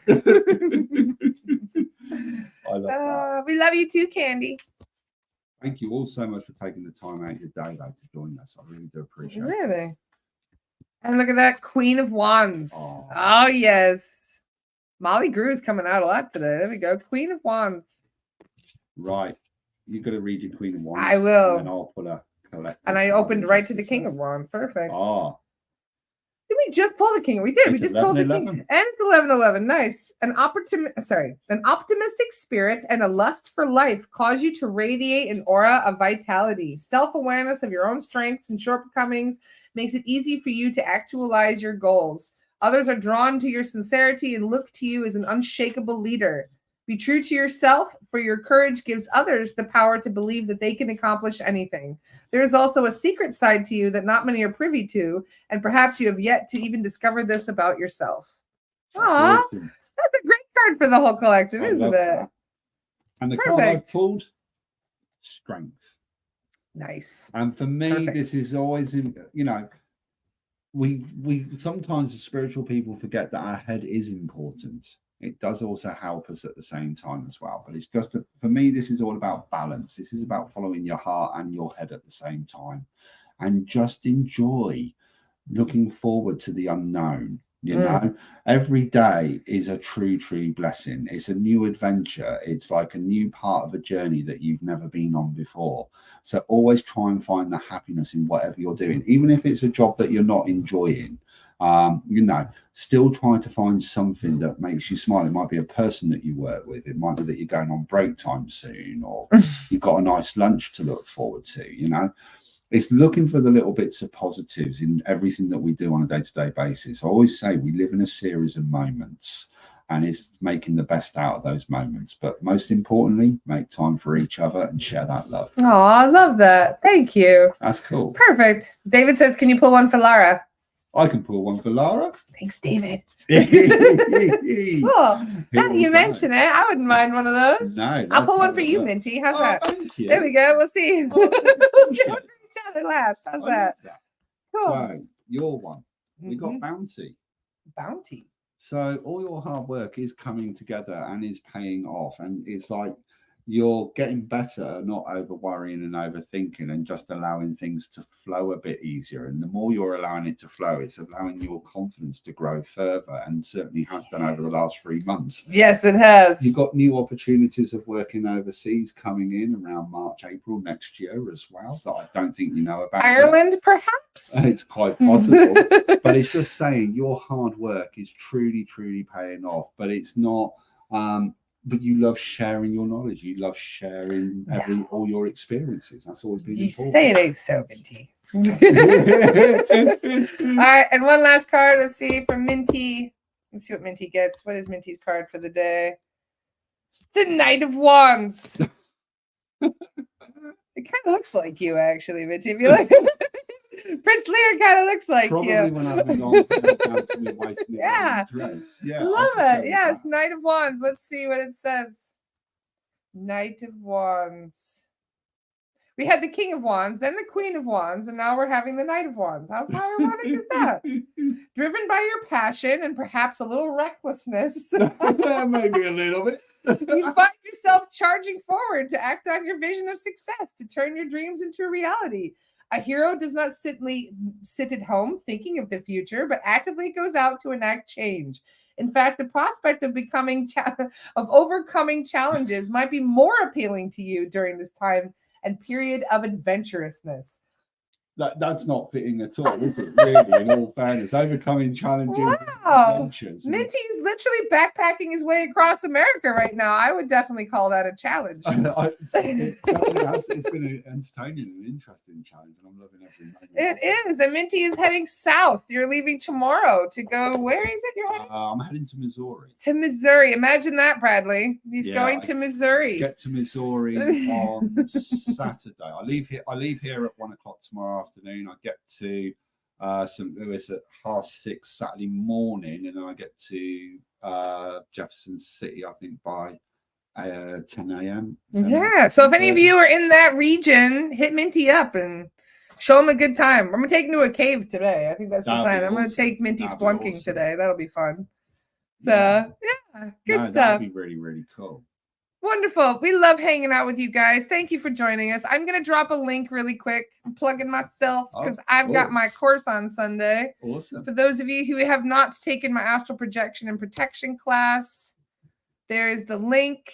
Speaker 2: I love that.
Speaker 1: We love you too, Candy.
Speaker 2: Thank you all so much for taking the time out of your day, though, to join us. I really do appreciate it.
Speaker 1: Really? And look at that Queen of Wands. Oh, yes. Molly Grew is coming out a lot today. There we go. Queen of Wands.
Speaker 2: Right. You're going to read your Queen of Wands.
Speaker 1: I will.
Speaker 2: And I'll put a collective.
Speaker 1: And I opened right to the King of Wands. Perfect.
Speaker 2: Oh.
Speaker 1: Did we just pull the King? We did.
Speaker 2: It's
Speaker 1: We just pulled the
Speaker 2: 11.
Speaker 1: King. And it's 11-11. Nice. An optimistic spirit and a lust for life cause you to radiate an aura of vitality. Self-awareness of your own strengths and shortcomings makes it easy for you to actualize your goals. Others are drawn to your sincerity and look to you as an unshakable leader. Be true to yourself, for your courage gives others the power to believe that they can accomplish anything. There is also a secret side to you that not many are privy to, and perhaps you have yet to even discover this about yourself. Aw,
Speaker 2: Awesome.
Speaker 1: that's a great card for the whole collective,
Speaker 2: I
Speaker 1: isn't
Speaker 2: love
Speaker 1: it?
Speaker 2: that. And the card I've pulled, strength.
Speaker 1: Nice.
Speaker 2: And for me,
Speaker 1: Perfect.
Speaker 2: this is always, we sometimes as spiritual people forget that our head is important. It does also help us at the same time as well. But it's just, for me, this is all about balance. This is about following your heart and your head at the same time. And just enjoy looking forward to the unknown. You know, every day is a true blessing. It's a new adventure. It's like a new part of a journey that you've never been on before. So always try and find the happiness in whatever you're doing, even if it's a job that you're not enjoying. Still try to find something that makes you smile. It might be a person that you work with. It might be that you're going on break time soon, or you've got a nice lunch to look forward to. It's looking for the little bits of positives in everything that we do on a day-to-day basis. I always say we live in a series of moments, and it's making the best out of those moments. But most importantly, make time for each other and share that love.
Speaker 1: Oh, I love that. Thank you.
Speaker 2: That's cool.
Speaker 1: Perfect. David says, can you pull one for Lara?
Speaker 2: I can pull one for Lara.
Speaker 1: Thanks, David.
Speaker 2: Cool.
Speaker 1: Now you mention it, I wouldn't mind one of those.
Speaker 2: No,
Speaker 1: I'll pull one for you, Minty. How's that?
Speaker 2: Thank you.
Speaker 1: There we go. We'll see.
Speaker 2: Oh,
Speaker 1: We'll get one for each other last. How's that? Cool.
Speaker 2: So, your one. We got Bounty.
Speaker 1: Bounty.
Speaker 2: So all your hard work is coming together and is paying off. And it's like you're getting better, not over worrying and overthinking, and just allowing things to flow a bit easier. And the more you're allowing it to flow, it's allowing your confidence to grow further, and certainly has done over the last 3 months.
Speaker 1: Yes, it has.
Speaker 2: You've got new opportunities of working overseas coming in around March, April next year as well, that I don't think you know about.
Speaker 1: Ireland, yet. Perhaps?
Speaker 2: It's quite possible. But it's just saying your hard work is truly paying off. But it's not... but you love sharing your knowledge. You love sharing all your experiences. That's always been important.
Speaker 1: Say it ain't so, Minty. All right, and one last card. Let's see from Minty. Let's see what Minty gets. What is Minty's card for the day? The Knight of Wands. It kind of looks like you, actually, Minty. If you like, Prince Lear kind of looks like
Speaker 2: Probably
Speaker 1: you.
Speaker 2: when I've been on to me wasting
Speaker 1: Yeah.
Speaker 2: Yeah,
Speaker 1: Love it. Yes, Knight of Wands. Let's see what it says. Knight of Wands. We had the King of Wands, then the Queen of Wands, and now we're having the Knight of Wands. How ironic is that? Driven by your passion and perhaps a little recklessness.
Speaker 2: Maybe a little bit.
Speaker 1: You find yourself charging forward to act on your vision of success, to turn your dreams into a reality. A hero does not sit at home thinking of the future, but actively goes out to enact change. In fact, the prospect of overcoming challenges might be more appealing to you during this time and period of adventurousness.
Speaker 2: That's not fitting at all, is it? Really, in all fairness, overcoming challenges.
Speaker 1: Wow.
Speaker 2: Adventures.
Speaker 1: Minty's literally backpacking his way across America right now. I would definitely call that a challenge.
Speaker 2: It's been an entertaining and interesting challenge, and I'm loving every moment.
Speaker 1: It is. And Minty is heading south. You're leaving tomorrow to go. Where is it you're heading?
Speaker 2: I'm heading to Missouri.
Speaker 1: To Missouri. Imagine that, Bradley. He's going to Missouri.
Speaker 2: Get to Missouri on Saturday. I leave here at 1 o'clock tomorrow afternoon. I get to St. Louis at 6:30 Saturday morning, and then I get to Jefferson City, I think, by 10 a.m.
Speaker 1: Yeah. So if any of you are in that region, hit Minty up and show him a good time. I'm gonna take him to a cave today. I think that's the plan. I'm gonna take Minty splunking today. That'll be fun. So yeah, good stuff.
Speaker 2: That'd be really, really cool.
Speaker 1: Wonderful. We love hanging out with you guys. Thank you for joining us. I'm going to drop a link really quick. I'm plugging myself because I've got my course on Sunday.
Speaker 2: Awesome.
Speaker 1: For those of you who have not taken my astral projection and protection class, there's the link.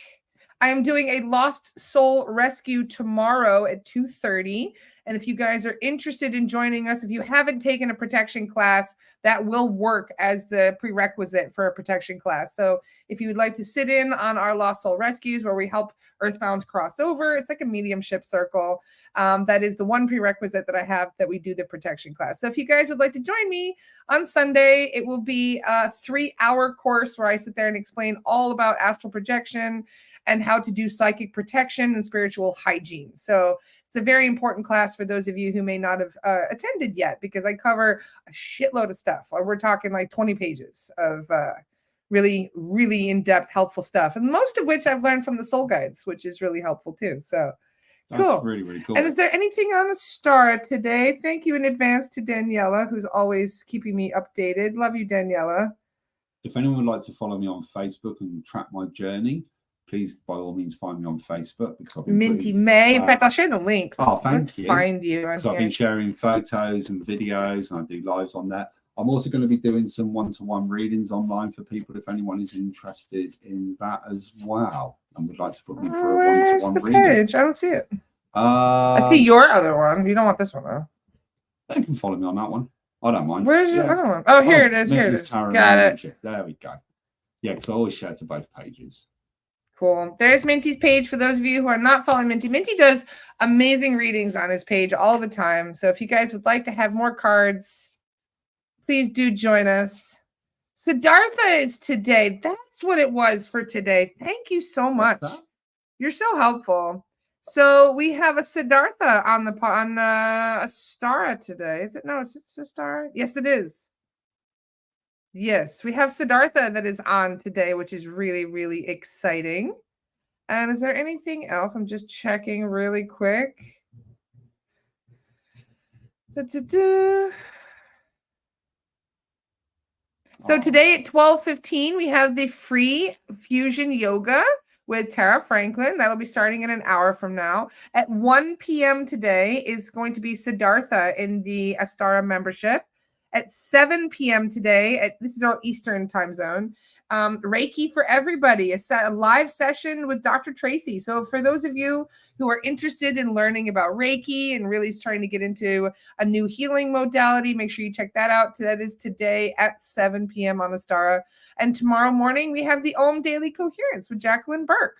Speaker 1: I am doing a lost soul rescue tomorrow at 2:30. And if you guys are interested in joining us, if you haven't taken a protection class, that will work as the prerequisite for a protection class. So if you would like to sit in on our lost soul rescues where we help earthbounds cross over, it's like a mediumship circle. That is the one prerequisite that I have that we do the protection class. So if you guys would like to join me on Sunday, it will be a 3-hour course where I sit there and explain all about astral projection and how to do psychic protection and spiritual hygiene. So it's a very important class for those of you who may not have attended yet, because I cover a shitload of stuff. We're talking like 20 pages of really, really in-depth, helpful stuff. And most of which I've learned from the soul guides, which is really helpful too. So
Speaker 2: that's
Speaker 1: cool.
Speaker 2: Really, really cool.
Speaker 1: And is there anything on the star today? Thank you in advance to Daniela, who's always keeping me updated. Love you, Daniela.
Speaker 2: If anyone would like to follow me on Facebook and track my journey, please, by all means, find me on Facebook, because I've been
Speaker 1: Minty May. In fact, I'll share the link.
Speaker 2: Oh, thank you.
Speaker 1: Find you.
Speaker 2: Because I've been sharing photos and videos, and I do lives on that. I'm also going to be doing some one-to-one readings online for people if anyone is interested in that as well and would like to put me through a one-to-one reading.
Speaker 1: Page? I don't see it. I see your other one. You don't want this one though.
Speaker 2: They can follow me on that one. I don't mind.
Speaker 1: Where's your other one? Oh, here it is. Here it is. Got it.
Speaker 2: There we go. Yeah, because I always share to both pages.
Speaker 1: Cool. There's Minty's page for those of you who are not following Minty. Minty does amazing readings on his page all the time. So if you guys would like to have more cards, please do join us. Siddhartha is today. That's what it was for today. Thank you so much. You're so helpful. So we have a Siddhartha on Astara today. Is it? No, it's Astara. Yes, it is. Yes, we have Siddhartha that is on today, which is really, really exciting. And is there anything else? I'm just checking really quick. So today at 12:15, we have the free fusion yoga with Tara Franklin. That'll be starting in an hour from now. At 1 p.m. today is going to be Siddhartha in the Astara membership. At 7 p.m. today, this is our Eastern time zone, Reiki for everybody, a live session with Dr. Tracy. So for those of you who are interested in learning about Reiki and really trying to get into a new healing modality, make sure you check that out. That is today at 7 p.m. on Astara. And tomorrow morning, we have the Om Daily Coherence with Jacqueline Burke.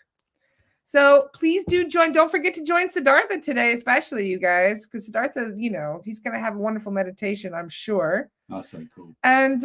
Speaker 1: So please do join. Don't forget to join Siddhartha today, especially you guys, because Siddhartha, you know, he's going to have a wonderful meditation, I'm sure.
Speaker 2: That's so cool.
Speaker 1: And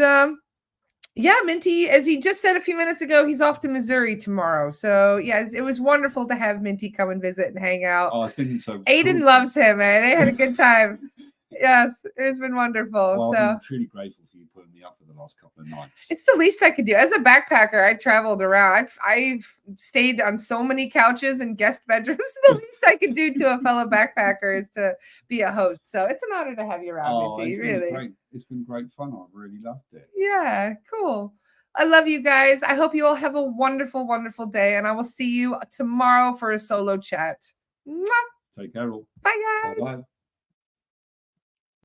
Speaker 1: yeah, Minty, as he just said a few minutes ago, he's off to Missouri tomorrow. So yeah, it was wonderful to have Minty come and visit and hang out.
Speaker 2: Oh, it's been so
Speaker 1: Aiden
Speaker 2: cool.
Speaker 1: loves him, man. They had a good time. Yes, it's been wonderful.
Speaker 2: Well,
Speaker 1: so
Speaker 2: I'm truly grateful for you putting me up for the last couple of nights.
Speaker 1: It's the least I could do. As a backpacker, I traveled around. I've stayed on so many couches and guest bedrooms. The least I could do to a fellow backpacker is to be a host. So it's an honor to have you around, Minty. Really.
Speaker 2: It's been great fun. I've really loved it.
Speaker 1: Yeah, cool. I love you guys. I hope you all have a wonderful, wonderful day. And I will see you tomorrow for a solo chat. Mwah!
Speaker 2: Take care all.
Speaker 1: Bye, guys.
Speaker 2: Bye-bye.